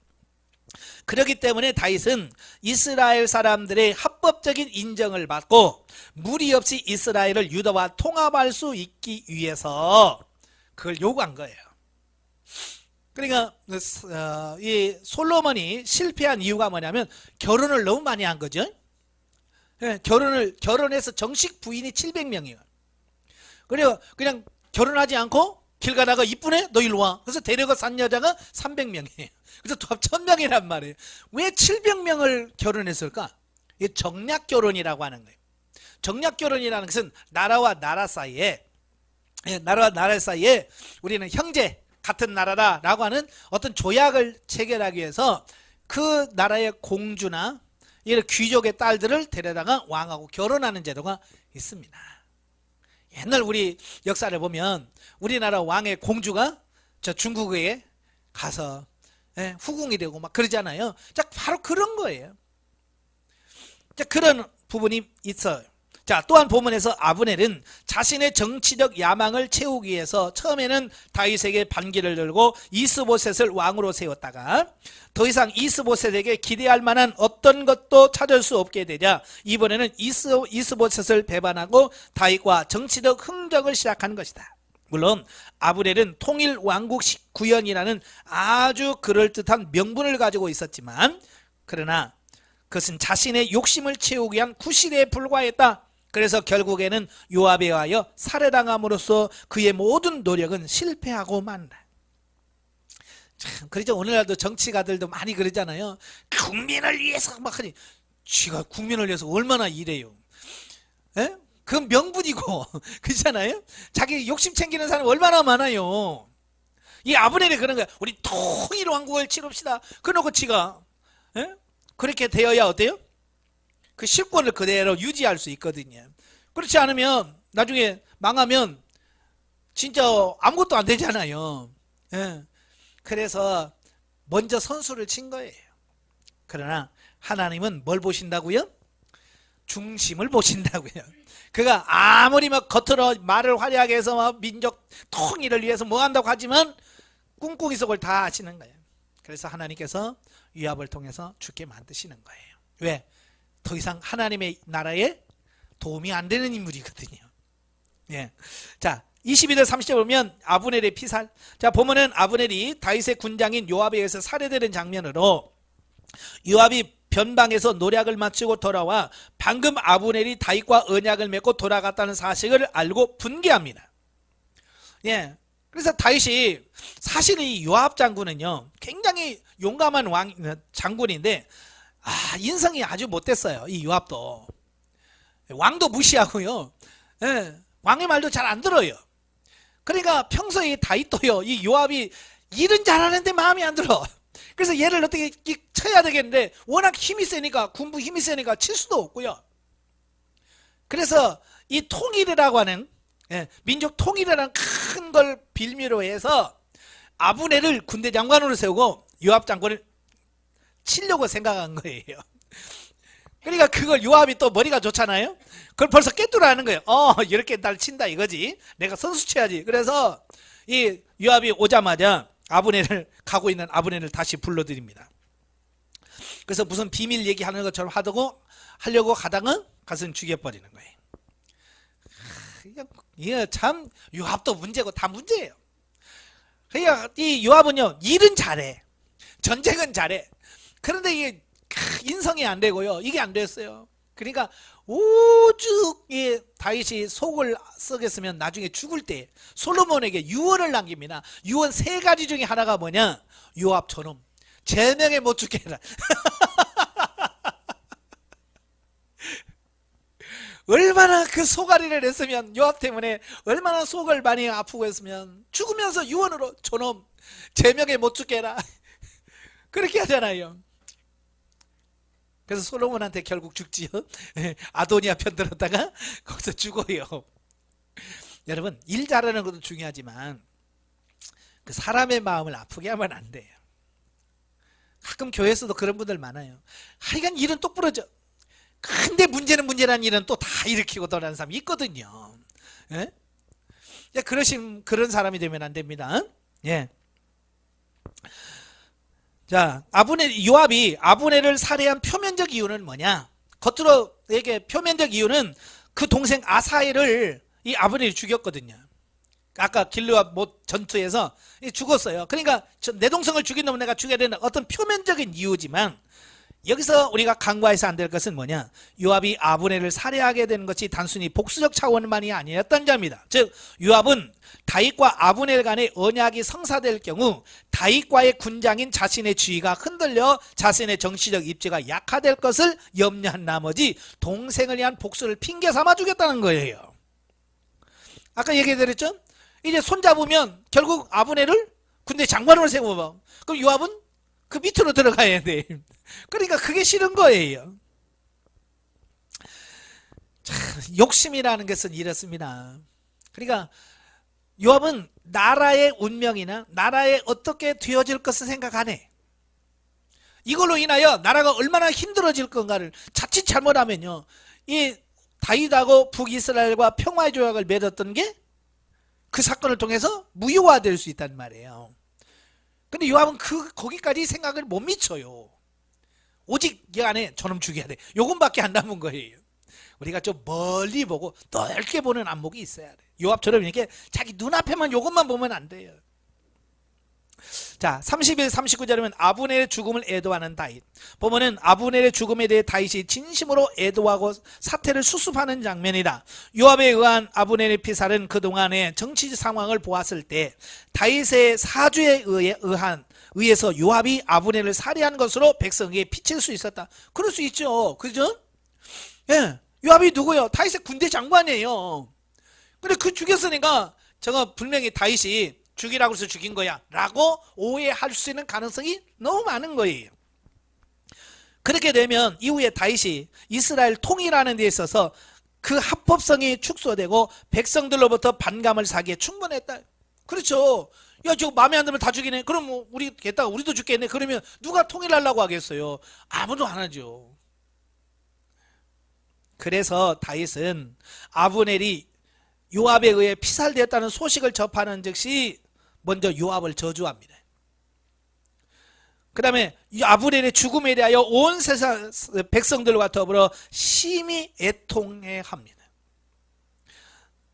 그렇기 때문에 다윗은 이스라엘 사람들의 합법적인 인정을 받고 무리 없이 이스라엘을 유다와 통합할 수 있기 위해서 그걸 요구한 거예요. 그러니까 이 솔로몬이 실패한 이유가 뭐냐면 결혼을 너무 많이 한 거죠. 결혼해서 정식 부인이 700명이에요. 그래요. 그냥 결혼하지 않고 길 가다가 이쁘네? 너 일로 와. 그래서 데려가 산 여자가 300명이에요. 그래서 합 1000명이란 말이에요. 왜 700명을 결혼했을까? 이게 정략 결혼이라고 하는 거예요. 정략 결혼이라는 것은 나라와 나라 사이에 우리는 형제 같은 나라다라고 하는 어떤 조약을 체결하기 위해서 그 나라의 공주나 이런 귀족의 딸들을 데려다가 왕하고 결혼하는 제도가 있습니다. 옛날 우리 역사를 보면 우리나라 왕의 공주가 저 중국에 가서 후궁이 되고 막 그러잖아요. 자, 바로 그런 거예요. 자, 그런 부분이 있어요. 자, 또한 본문에서 아브넬은 자신의 정치적 야망을 채우기 위해서 처음에는 다윗에게 반기를 들고 이스보셋을 왕으로 세웠다가 더 이상 이스보셋에게 기대할 만한 어떤 것도 찾을 수 없게 되자 이번에는 이스보셋을 배반하고 다윗과 정치적 흥정을 시작한 것이다. 물론 아브넬은 통일 왕국 구현이라는 아주 그럴듯한 명분을 가지고 있었지만 그러나 그것은 자신의 욕심을 채우기 위한 구실에 불과했다. 그래서 결국에는 요압에 의하여 살해당함으로써 그의 모든 노력은 실패하고 만다. 참 그렇죠. 오늘날도 정치가들도 많이 그러잖아요. 국민을 위해서 막 하니 쥐가 국민을 위해서 얼마나 일해요. 에? 그건 명분이고 그렇잖아요. 자기 욕심 챙기는 사람이 얼마나 많아요. 이 아브넬이 그런 거야. 우리 통일 왕국을 치릅시다. 그러고 지가 그렇게 되어야 어때요? 그 실권을 그대로 유지할 수 있거든요. 그렇지 않으면 나중에 망하면 진짜 아무것도 안 되잖아요. 그래서 먼저 선수를 친 거예요. 그러나 하나님은 뭘 보신다고요? 중심을 보신다고요. 그가 아무리 막 겉으로 말을 화려하게 해서 막 민족 통일을 위해서 뭐 한다고 하지만 꿍꿍이 속을 다 아시는 거예요. 그래서 하나님께서 요압을 통해서 죽게 만드시는 거예요. 왜? 더 이상 하나님의 나라에 도움이 안 되는 인물이거든요. 예. 자, 22절 30절 보면 아브넬의 피살. 자, 보면은 아브넬이 다윗의 군장인 요압에 의해서 살해되는 장면으로 요압이 변방에서 노략을 마치고 돌아와 방금 아브넬이 다윗과 언약을 맺고 돌아갔다는 사실을 알고 분개합니다. 예. 그래서 다윗이 사실 이 요압 장군은요 굉장히 용감한 장군인데 인성이 아주 못됐어요. 이 요압도 왕도 무시하고요. 예. 왕의 말도 잘 안 들어요. 그러니까 평소에 다윗도요 이 요압이 일은 잘하는데 마음이 안 들어. 그래서 얘를 어떻게 쳐야 되겠는데 워낙 힘이 세니까 군부 힘이 세니까 칠 수도 없고요. 그래서 이 통일이라고 하는 민족 통일이라는 큰 걸 빌미로 해서 아브넬을 군대 장관으로 세우고 요압 장군을 치려고 생각한 거예요. 그러니까 그걸 요압이 또 머리가 좋잖아요. 그걸 벌써 꿰뚫어하는 거예요. 이렇게 날 친다 이거지. 내가 선수 쳐야지. 그래서 이 요압이 오자마자 아브넬을 가고 있는 아브넬을 다시 불러드립니다. 그래서 무슨 비밀 얘기하는 것처럼 하려고 하다가 가서 죽여버리는 거예요. 이게 참 요압도 문제고 다 문제예요. 그러니까 이 요압은요 일은 잘해, 전쟁은 잘해. 그런데 이게 인성이 안 되고요. 이게 안 됐어요. 그러니까 오죽 다윗이 속을 썩였으면 나중에 죽을 때 솔로몬에게 유언을 남깁니다. 유언 3가지 중에 하나가 뭐냐? 요압 저놈 제명에 못 죽게 해라. 얼마나 그 소가리를 했으면 요압 때문에 얼마나 속을 많이 아프고 했으면 죽으면서 유언으로 저놈 제명에 못 죽게 해라. 그렇게 하잖아요. 그래서 솔로몬한테 결국 죽지요. 아도니아 편 들었다가 거기서 죽어요. 여러분 일 잘하는 것도 중요하지만 그 사람의 마음을 아프게 하면 안 돼요. 가끔 교회에서도 그런 분들 많아요. 하여간 일은 똑부러져. 근데 문제라는 일은 또 다 일으키고 돌아가는 사람이 있거든요. 예? 그런 사람이 되면 안 됩니다. 예. 자, 요압이 아브넬을 살해한 표면적 이유는 뭐냐? 겉으로 표면적 이유는 그 동생 아사엘을 이 아브넬이 죽였거든요. 아까 길르앗 못 전투에서 죽었어요. 그러니까 내 동생을 죽인 놈을 내가 죽여야 되는 어떤 표면적인 이유지만 여기서 우리가 간과해서 안 될 것은 뭐냐? 요압이 아브넬을 살해하게 되는 것이 단순히 복수적 차원만이 아니었던 점입니다. 즉 요압은 다윗과 아브넬 간의 언약이 성사될 경우 다윗과의 군장인 자신의 지위가 흔들려 자신의 정치적 입지가 약화될 것을 염려한 나머지 동생을 위한 복수를 핑계 삼아 주겠다는 거예요. 아까 얘기해드렸죠? 이제 손잡으면 결국 아브넬을 군대 장관으로 세워봐. 그럼 요압은 그 밑으로 들어가야 돼. 그러니까 그게 싫은 거예요. 참, 욕심이라는 것은 이렇습니다. 그러니까 요압은 나라의 운명이나 나라에 어떻게 되어질 것을 생각 안 해. 이걸로 인하여 나라가 얼마나 힘들어질 건가를 자칫 잘못하면요, 이 다윗하고 북이스라엘과 평화의 조약을 맺었던 게 그 사건을 통해서 무효화될 수 있단 말이에요. 근데 요압은 거기까지 생각을 못 미쳐요. 오직 이 안에 저놈 죽여야 돼. 요것밖에 안 남은 거예요. 우리가 좀 멀리 보고 넓게 보는 안목이 있어야 돼. 요압처럼 이렇게 자기 눈앞에만 요것만 보면 안 돼요. 자, 31, 39절에 보면 아브넬의 죽음을 애도하는 다윗. 보면은 아브넬의 죽음에 대해 다윗이 진심으로 애도하고 사태를 수습하는 장면이다. 요압에 의한 아브넬의 피살은 그동안의 정치 상황을 보았을 때 다윗의 사주에 의해서 요압이 아브넬을 살해한 것으로 백성에게 비칠 수 있었다. 그럴 수 있죠. 그죠? 예. 요압이 누구예요? 다윗의 군대 장관이에요. 근데 그 죽였으니까 저거 분명히 다윗이 죽이라고 해서 죽인 거야 라고 오해할 수 있는 가능성이 너무 많은 거예요. 그렇게 되면 이후에 다윗이 이스라엘 통일하는 데 있어서 그 합법성이 축소되고 백성들로부터 반감을 사기에 충분했다. 그렇죠. 야, 저거 마음에 안 들면 다 죽이네. 그럼 뭐 우리도 죽겠네. 그러면 누가 통일하려고 하겠어요? 아무도 안 하죠. 그래서 다윗은 아브넬이 요압에 의해 피살되었다는 소식을 접하는 즉시 먼저 요압을 저주합니다. 그 다음에 아브넬의 죽음에 대하여 온 세상 백성들과 더불어 심히 애통해합니다.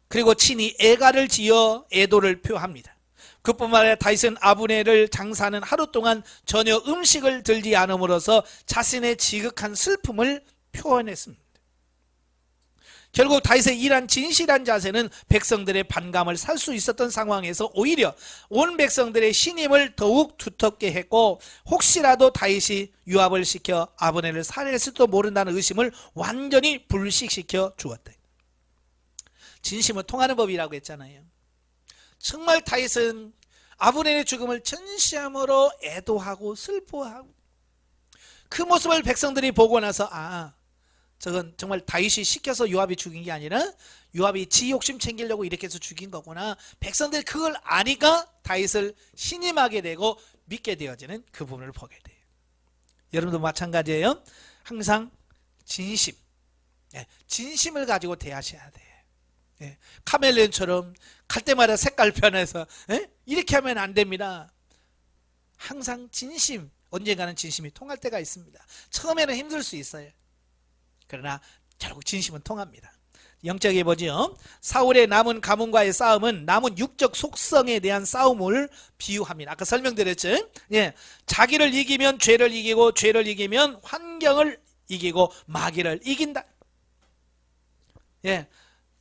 그리고 친히 애가를 지어 애도를 표합니다. 그뿐만 아니라 다윗은 아브넬을 장사하는 하루 동안 전혀 음식을 들지 않음으로써 자신의 지극한 슬픔을 표현했습니다. 결국 다윗의 이러한 진실한 자세는 백성들의 반감을 살 수 있었던 상황에서 오히려 온 백성들의 신임을 더욱 두텁게 했고, 혹시라도 다윗이 요압을 시켜 아브넬을 살해했을지도 모른다는 의심을 완전히 불식시켜 주었다. 진심은 통하는 법이라고 했잖아요. 정말 다윗은 아브넬의 죽음을 전심으로 애도하고 슬퍼하고, 그 모습을 백성들이 보고 나서 저건 정말 다윗이 시켜서 요압이 죽인 게 아니라 요압이 지 욕심 챙기려고 이렇게 해서 죽인 거구나. 백성들이 그걸 아니까 다윗을 신임하게 되고 믿게 되어지는 그 부분을 보게 돼요. 여러분도 마찬가지예요. 항상 진심, 진심을 가지고 대하셔야 돼요. 카멜레온처럼 갈 때마다 색깔 변해서 이렇게 하면 안 됩니다. 항상 진심, 언젠가는 진심이 통할 때가 있습니다. 처음에는 힘들 수 있어요. 그러나 결국 진심은 통합니다. 영적에 보죠. 사울의 남은 가문과의 싸움은 남은 육적 속성에 대한 싸움을 비유합니다. 아까 설명드렸죠. 자기를 이기면 죄를 이기고, 죄를 이기면 환경을 이기고, 마귀를 이긴다.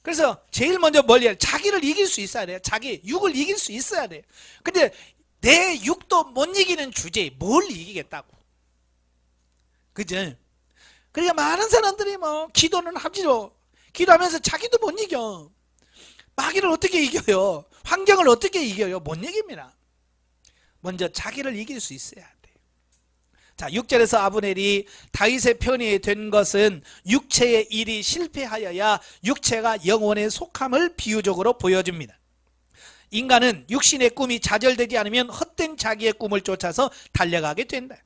그래서 제일 먼저 자기를 이길 수 있어야 돼요. 자기 육을 이길 수 있어야 돼요. 근데 내 육도 못 이기는 주제에 뭘 이기겠다고. 그죠? 그러니까 많은 사람들이 기도는 하지로, 기도하면서 자기도 못 이겨. 마귀를 어떻게 이겨요? 환경을 어떻게 이겨요? 못 이깁니다. 먼저 자기를 이길 수 있어야 돼요. 자, 6절에서 아브넬이 다윗의 편이 된 것은 육체의 일이 실패하여야 육체가 영혼에 속함을 비유적으로 보여줍니다. 인간은 육신의 꿈이 좌절되지 않으면 헛된 자기의 꿈을 쫓아서 달려가게 된다.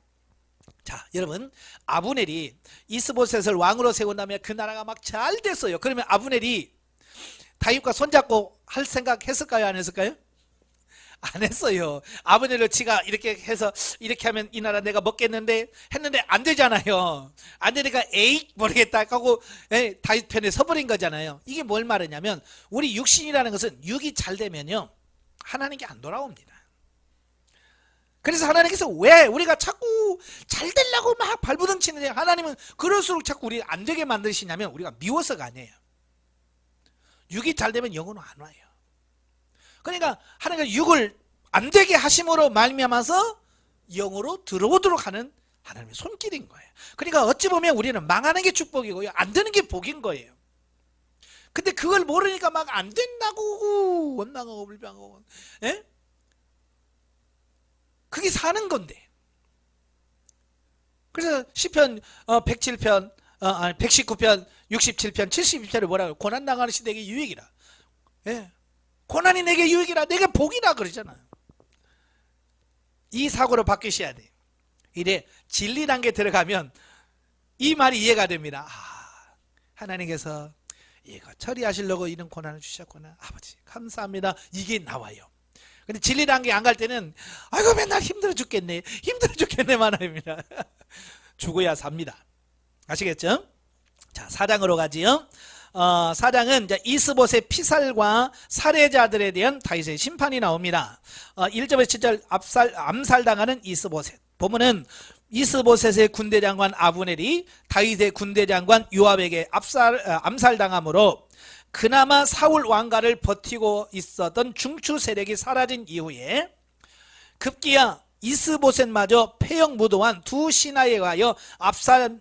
자, 여러분, 아브넬이 이스보셋을 왕으로 세운 다음에 그 나라가 막 잘 됐어요. 그러면 아브넬이 다윗과 손잡고 할 생각 했을까요? 안 했을까요? 안 했어요. 아브넬을 지가 이렇게 해서 이렇게 하면 이 나라 내가 먹겠는데 했는데 안 되잖아요. 안 되니까 에이 모르겠다 하고 다윗 편에 서버린 거잖아요. 이게 뭘 말하냐면, 우리 육신이라는 것은 육이 잘 되면요 하나님께 안 돌아옵니다. 그래서 하나님께서 왜 우리가 자꾸 잘 되려고 막 발부둥 치는데, 하나님은 그럴수록 자꾸 우리 안 되게 만드시냐면 우리가 미워서가 아니에요. 육이 잘 되면 영은 안 와요. 그러니까 하나님께서 육을 안 되게 하심으로 말미암아서 영으로 들어오도록 하는 하나님의 손길인 거예요. 그러니까 어찌 보면 우리는 망하는 게 축복이고요, 안 되는 게 복인 거예요. 근데 그걸 모르니까 막 안 된다고 원망하고 불평하고, 그게 사는 건데. 그래서 시편 107편, 119편, 67편, 72편에 뭐라고요? 고난당하는 시대에게 유익이라. 고난이 내게 유익이라, 내게 복이라 그러잖아요. 이 사고로 바뀌셔야 돼요. 이래 진리 단계 들어가면 이 말이 이해가 됩니다. 하나님께서 이거 처리하시려고 이런 고난을 주셨구나. 아버지 감사합니다. 이게 나와요. 근데 진리 단계 안 갈 때는 아이고 맨날 힘들어 죽겠네 말합니다. 죽어야 삽니다. 아시겠죠? 자, 4장으로 가지요. 4장은 이제 이스보셋 피살과 살해자들에 대한 다윗의 심판이 나옵니다. 1절에서 7절 암살당하는 이스보셋. 보면은 이스보셋의 군대장관 아브넬이 다윗의 군대장관 요압에게 암살당함으로 그나마 사울 왕가를 버티고 있었던 중추 세력이 사라진 이후에 급기야 이스보셋마저 폐역무도한 두 신하에 의하여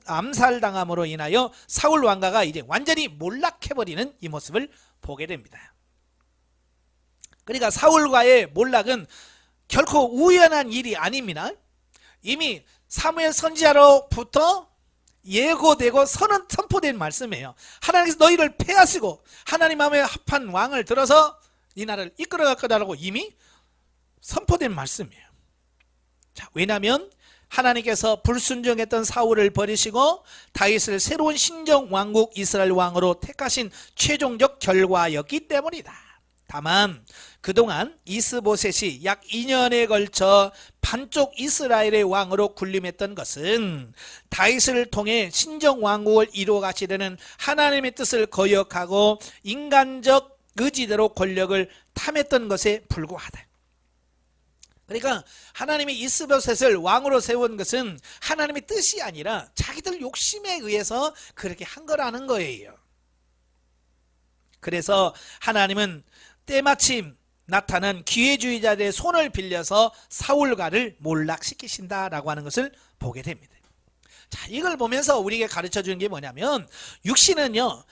암살당함으로 인하여 사울 왕가가 이제 완전히 몰락해버리는 이 모습을 보게 됩니다. 그러니까 사울과의 몰락은 결코 우연한 일이 아닙니다. 이미 사무엘 선지자로부터 예고되고 선포된 말씀이에요. 하나님께서 너희를 패하시고 하나님 마음에 합한 왕을 들어서 이 나라를 이끌어갈 거다라고 이미 선포된 말씀이에요. 자, 왜냐하면 하나님께서 불순종했던 사울을 버리시고 다윗을 새로운 신정 왕국 이스라엘 왕으로 택하신 최종적 결과였기 때문이다. 다만 그동안 이스보셋이 약 2년에 걸쳐 반쪽 이스라엘의 왕으로 군림했던 것은 다윗을 통해 신정 왕국을 이루어 가시려는 하나님의 뜻을 거역하고 인간적 의지대로 권력을 탐했던 것에 불과하다. 그러니까 하나님이 이스보셋을 왕으로 세운 것은 하나님의 뜻이 아니라 자기들 욕심에 의해서 그렇게 한 거라는 거예요. 그래서 하나님은 때마침 나타난 기회주의자들의 손을 빌려서 사울가를 몰락시키신다라고 하는 것을 보게 됩니다. 자, 이걸 보면서 우리에게 가르쳐 주는 게 뭐냐면 육신은요,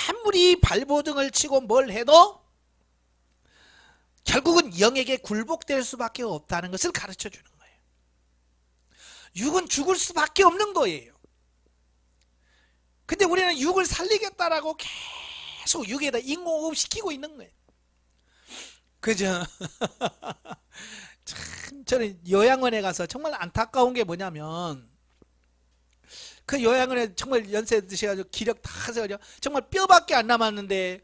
아무리 발버둥을 치고 뭘 해도 결국은 영에게 굴복될 수밖에 없다는 것을 가르쳐 주는 거예요. 육은 죽을 수밖에 없는 거예요. 근데 우리는 육을 살리겠다라고 계속 육에다 인공호흡 시키고 있는 거예요. 그죠? 참, 저는 요양원에 가서 정말 안타까운 게 뭐냐면 그 요양원에 정말 연세 드셔가지고 기력 다 하셔가지고 정말 뼈밖에 안 남았는데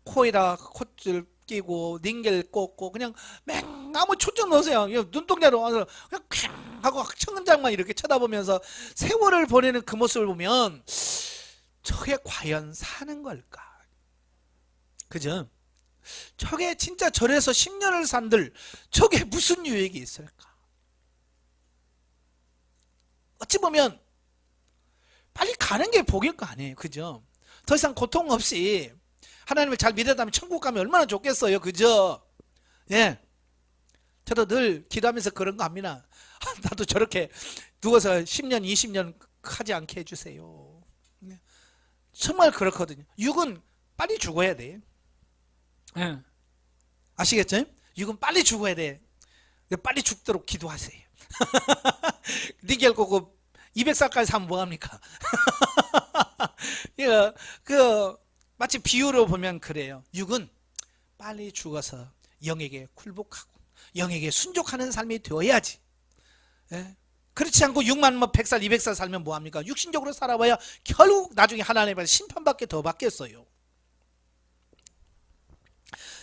코에다 콧줄 끼고 닝겔 꽂고 그냥 아무 초점 넣으세요. 눈동자로 와서 그냥 쾅 하고 천장만 이렇게 쳐다보면서 세월을 보내는 그 모습을 보면 저게 과연 사는 걸까? 그죠? 저게 진짜 절에서 10년을 산들 저게 무슨 유익이 있을까? 어찌 보면 빨리 가는 게 복일 거 아니에요. 그죠? 더 이상 고통 없이 하나님을 잘 믿었다면 천국 가면 얼마나 좋겠어요. 그죠? 예. 저도 늘 기도하면서 그런 거 합니다. 나도 저렇게 누워서 10년, 20년 하지 않게 해주세요. 정말 그렇거든요. 육은 빨리 죽어야 돼. 예. 아시겠죠? 육은 빨리 죽어야 돼. 빨리 죽도록 기도하세요. 니겔 고고 200살까지 사면 뭐합니까? 마치 비유로 보면 그래요. 육은 빨리 죽어서 영에게 굴복하고 영에게 순종하는 삶이 되어야지. 예? 그렇지 않고 6만 100살 200살 살면 뭐합니까? 육신적으로 살아봐야 결국 나중에 하나님 앞에서 심판밖에 더 받겠어요.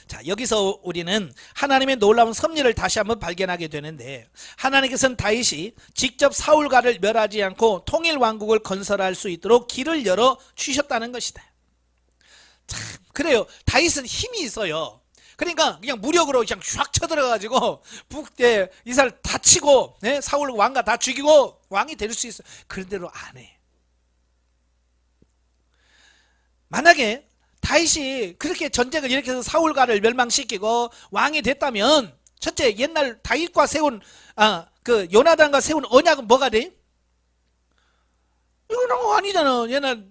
자, 여기서 우리는 하나님의 놀라운 섭리를 다시 한번 발견하게 되는데 하나님께서는 다윗이 직접 사울가를 멸하지 않고 통일 왕국을 건설할 수 있도록 길을 열어 주셨다는 것이다. 참 그래요. 다윗은 힘이 있어요. 그러니까 그냥 무력으로 그냥 쫙 쳐들어가지고 북대 이스라엘 다 치고 사울 왕가 다 죽이고 왕이 될 수 있어요. 그런 대로 안 해. 만약에 다윗이 그렇게 전쟁을 일으켜서 사울가를 멸망시키고 왕이 됐다면 첫째 옛날 다윗과 세운 그 요나단과 세운 언약은 뭐가 돼? 이거는 아니잖아. 옛날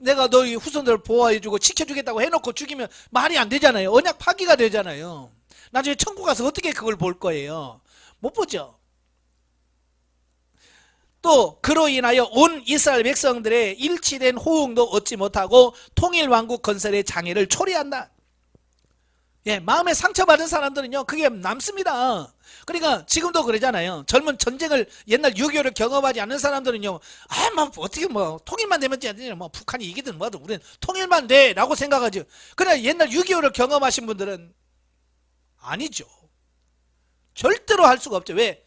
내가 너희 후손들을 보호해주고 지켜주겠다고 해놓고 죽이면 말이 안 되잖아요. 언약 파기가 되잖아요. 나중에 천국 가서 어떻게 그걸 볼 거예요? 못 보죠. 또 그로 인하여 온 이스라엘 백성들의 일치된 호응도 얻지 못하고 통일왕국 건설의 장애를 초래한다. 예, 마음에 상처받은 사람들은요 그게 남습니다. 그러니까 지금도 그러잖아요. 젊은 전쟁을 옛날 6.25를 경험하지 않는 사람들은요 뭐 어떻게 뭐 통일만 되면 되지 뭐 북한이 이기든 뭐든 우리는 통일만 돼 라고 생각하죠. 그러나 옛날 6.25를 경험하신 분들은 아니죠. 절대로 할 수가 없죠. 왜?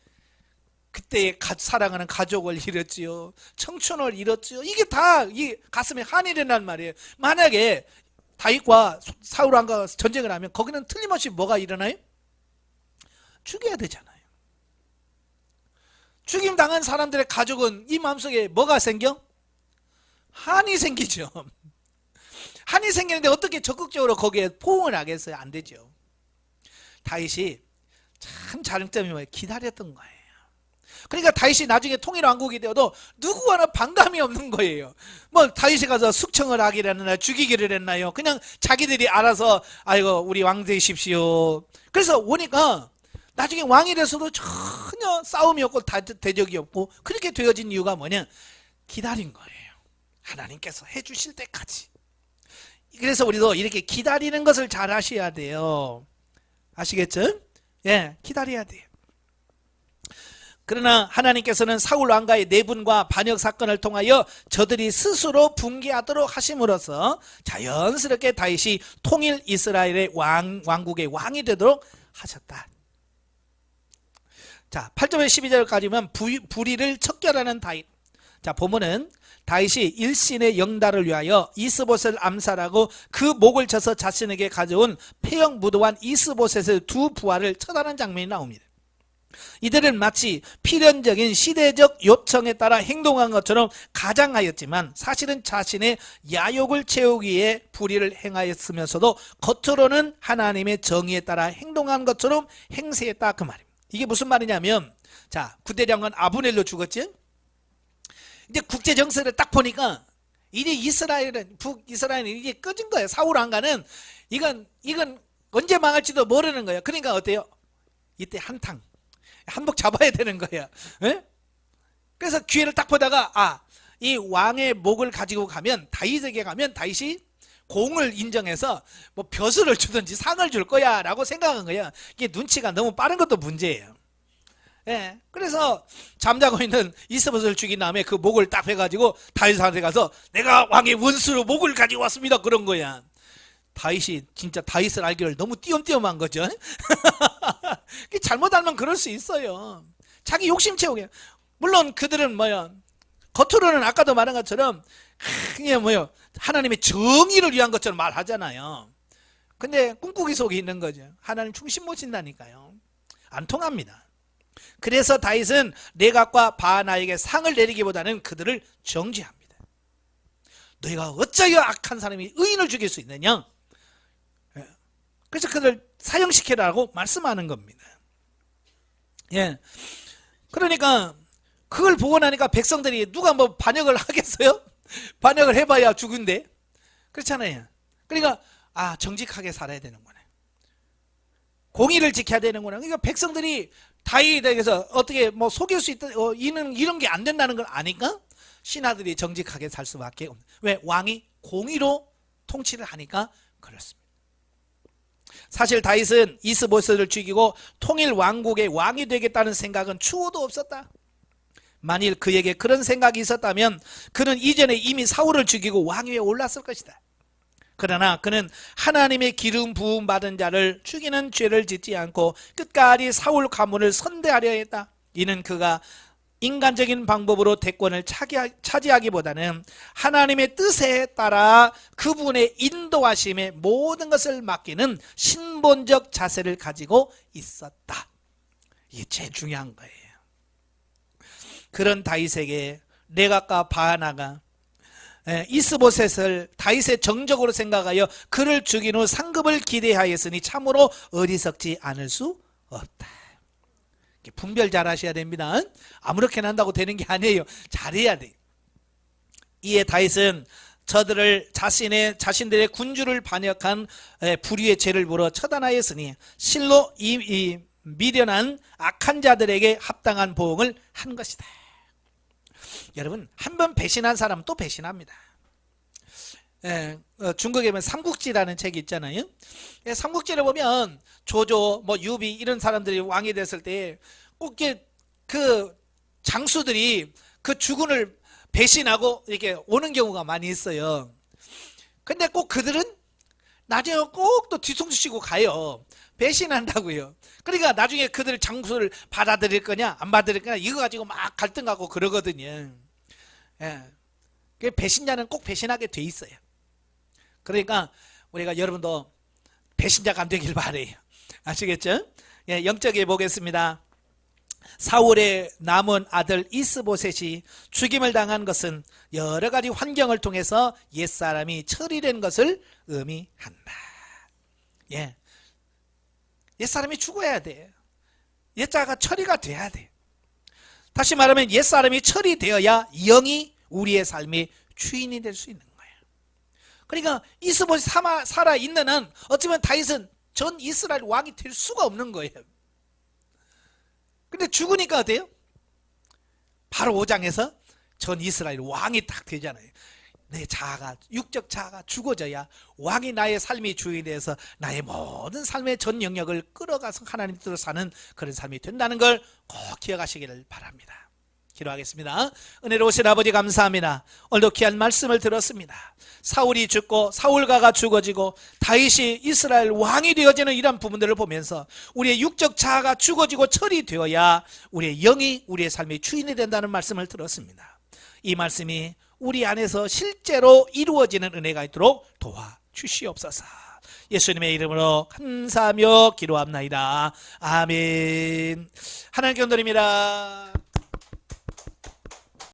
그때 사랑하는 가족을 잃었지요. 청춘을 잃었지요. 이게 다 이 가슴에 한이 된단 말이에요. 만약에 다윗과 사울 왕과 전쟁을 하면 거기는 틀림없이 뭐가 일어나요? 죽여야 되잖아요. 죽임 당한 사람들의 가족은 이 마음속에 뭐가 생겨? 한이 생기죠. 한이 생기는데 어떻게 적극적으로 거기에 포옹을 하겠어요? 안 되죠. 다윗이 참 장점이 뭐예요? 기다렸던 거예요. 그러니까 다윗이 나중에 통일왕국이 되어도 누구와나 반감이 없는 거예요. 뭐 다윗이 가서 숙청을 하기를 했나요? 죽이기를 했나요? 그냥 자기들이 알아서 아이고 우리 왕 되십시오. 그래서 보니까 나중에 왕이 돼서도 전혀 싸움이 없고 대적이 없고 그렇게 되어진 이유가 뭐냐? 기다린 거예요. 하나님께서 해주실 때까지. 그래서 우리도 이렇게 기다리는 것을 잘 하셔야 돼요. 아시겠죠? 예, 기다려야 돼요. 그러나 하나님께서는 사울 왕가의 내분과 반역 사건을 통하여 저들이 스스로 붕괴하도록 하심으로써 자연스럽게 다윗이 통일 이스라엘의 왕국의 왕이 되도록 하셨다. 자, 8절에 12절까지면 불의를 척결하는 다윗. 자, 보면은 다윗이 일신의 영달을 위하여 이스보셋을 암살하고 그 목을 쳐서 자신에게 가져온 폐역 무도한 이스보셋의 두 부하를 처단한 장면이 나옵니다. 이들은 마치 필연적인 시대적 요청에 따라 행동한 것처럼 가장하였지만 사실은 자신의 야욕을 채우기 위해 불의를 행하였으면서도 겉으로는 하나님의 정의에 따라 행동한 것처럼 행세했다, 그 말입니다. 이게 무슨 말이냐면, 자, 구대장관 아브넬로 죽었지? 이제 국제 정세를 딱 보니까 이제 북이스라엘은 이게 꺼진 거예요. 사울 왕가는 이건 언제 망할지도 모르는 거예요. 그러니까 어때요? 이때 한몫 잡아야 되는 거예요. 에? 그래서 기회를 딱 보다가 이 왕의 목을 가지고 가면, 다윗에게 가면 다윗이 공을 인정해서 뭐 벼슬을 주든지 상을 줄 거야 라고 생각한 거예요. 이게 눈치가 너무 빠른 것도 문제예요. 예, 그래서 잠자고 있는 이스보셋을 죽인 다음에 그 목을 딱 해가지고 다윗한테 가서 내가 왕의 원수로 목을 가지고 왔습니다, 그런 거야. 다윗이 진짜 다윗을 알기를 너무 띄엄띄엄한 거죠. 잘못 알면 그럴 수 있어요. 자기 욕심 채우게. 물론 그들은 겉으로는 아까도 말한 것처럼 그냥 하나님의 정의를 위한 것처럼 말하잖아요. 근데 꿍꿍이 속에 있는 거죠. 하나님 충신 못 신다니까요. 안 통합니다. 그래서 다윗은 레갑과 바하나에게 상을 내리기보다는 그들을 정죄합니다. 너희가 어찌하여 악한 사람이 의인을 죽일 수 있느냐? 그래서 그들 사형시키라고 말씀하는 겁니다. 예. 그러니까 그걸 보고 나니까 백성들이 누가 반역을 하겠어요? 반역을 해봐야 죽은데. 그렇잖아요. 그러니까 정직하게 살아야 되는구나. 공의를 지켜야 되는구나. 그러니까 백성들이 다윗에게서 어떻게 속일 수 있다, 이런 게 안 된다는 걸 아니까 신하들이 정직하게 살 수밖에 없는. 왜? 왕이 공의로 통치를 하니까 그렇습니다. 사실 다윗은 이스보셋을 죽이고 통일 왕국의 왕이 되겠다는 생각은 추호도 없었다. 만일 그에게 그런 생각이 있었다면 그는 이전에 이미 사울을 죽이고 왕위에 올랐을 것이다. 그러나 그는 하나님의 기름 부음 받은 자를 죽이는 죄를 짓지 않고 끝까지 사울 가문을 선대하려 했다. 이는 그가 인간적인 방법으로 대권을 차지하기보다는 하나님의 뜻에 따라 그분의 인도하심에 모든 것을 맡기는 신본적 자세를 가지고 있었다. 이게 제일 중요한 거예요. 그런 다윗에게 레갑과 바하나가 이스보셋을 다윗의 정적으로 생각하여 그를 죽인 후 상급을 기대하였으니 참으로 어리석지 않을 수 없다. 분별 잘 하셔야 됩니다. 아무렇게나 한다고 되는 게 아니에요. 잘해야 돼요. 이에 다윗은 저들을 자신들의 군주를 반역한 불의의 죄를 물어 처단하였으니 실로 이 미련한 악한 자들에게 합당한 보응을 한 것이다. 여러분, 한 번 배신한 사람은 또 배신합니다. 중국에 보면 삼국지라는 책이 있잖아요. 삼국지를 보면 조조, 유비 이런 사람들이 왕이 됐을 때 꼭 그 장수들이 그 주군을 배신하고 이렇게 오는 경우가 많이 있어요. 근데 꼭 그들은 나중에 꼭 또 뒤통수 치고 가요. 배신한다고요. 그러니까 나중에 그들 장수를 받아들일 거냐 안 받아들일 거냐 이거 가지고 막 갈등하고 그러거든요. 배신자는 꼭 배신하게 돼 있어요. 그러니까 우리가 여러분도 배신자가 안 되길 바래요. 아시겠죠? 영적에 보겠습니다. 사울의 남은 아들 이스보셋이 죽임을 당한 것은 여러 가지 환경을 통해서 옛사람이 처리된 것을 의미한다. 옛사람이 죽어야 돼. 옛자가 처리가 돼야 돼. 다시 말하면 옛사람이 처리되어야 영이 우리의 삶의 주인이 될 수 있는 거예요. 그러니까 이스보셋이 살아있는 한 어쩌면 다윗은 전 이스라엘 왕이 될 수가 없는 거예요. 근데 죽으니까 어때요? 바로 5장에서 전 이스라엘 왕이 딱 되잖아요. 내 자아가, 육적 자아가 죽어져야 왕이 나의 삶의 주인이 돼서 나의 모든 삶의 전 영역을 끌어가서 하나님 뜻대로 사는 그런 삶이 된다는 걸 꼭 기억하시기를 바랍니다. 기도하겠습니다. 은혜로우신 아버지 감사합니다. 오늘도 귀한 말씀을 들었습니다. 사울이 죽고 사울가가 죽어지고 다윗이 이스라엘 왕이 되어지는 이런 부분들을 보면서 우리의 육적 자아가 죽어지고 처리되어야 우리의 영이 우리의 삶의 주인이 된다는 말씀을 들었습니다. 이 말씀이 우리 안에서 실제로 이루어지는 은혜가 있도록 도와주시옵소서. 예수님의 이름으로 감사하며 기도합나이다. 아멘. 하나님께 온드립니다.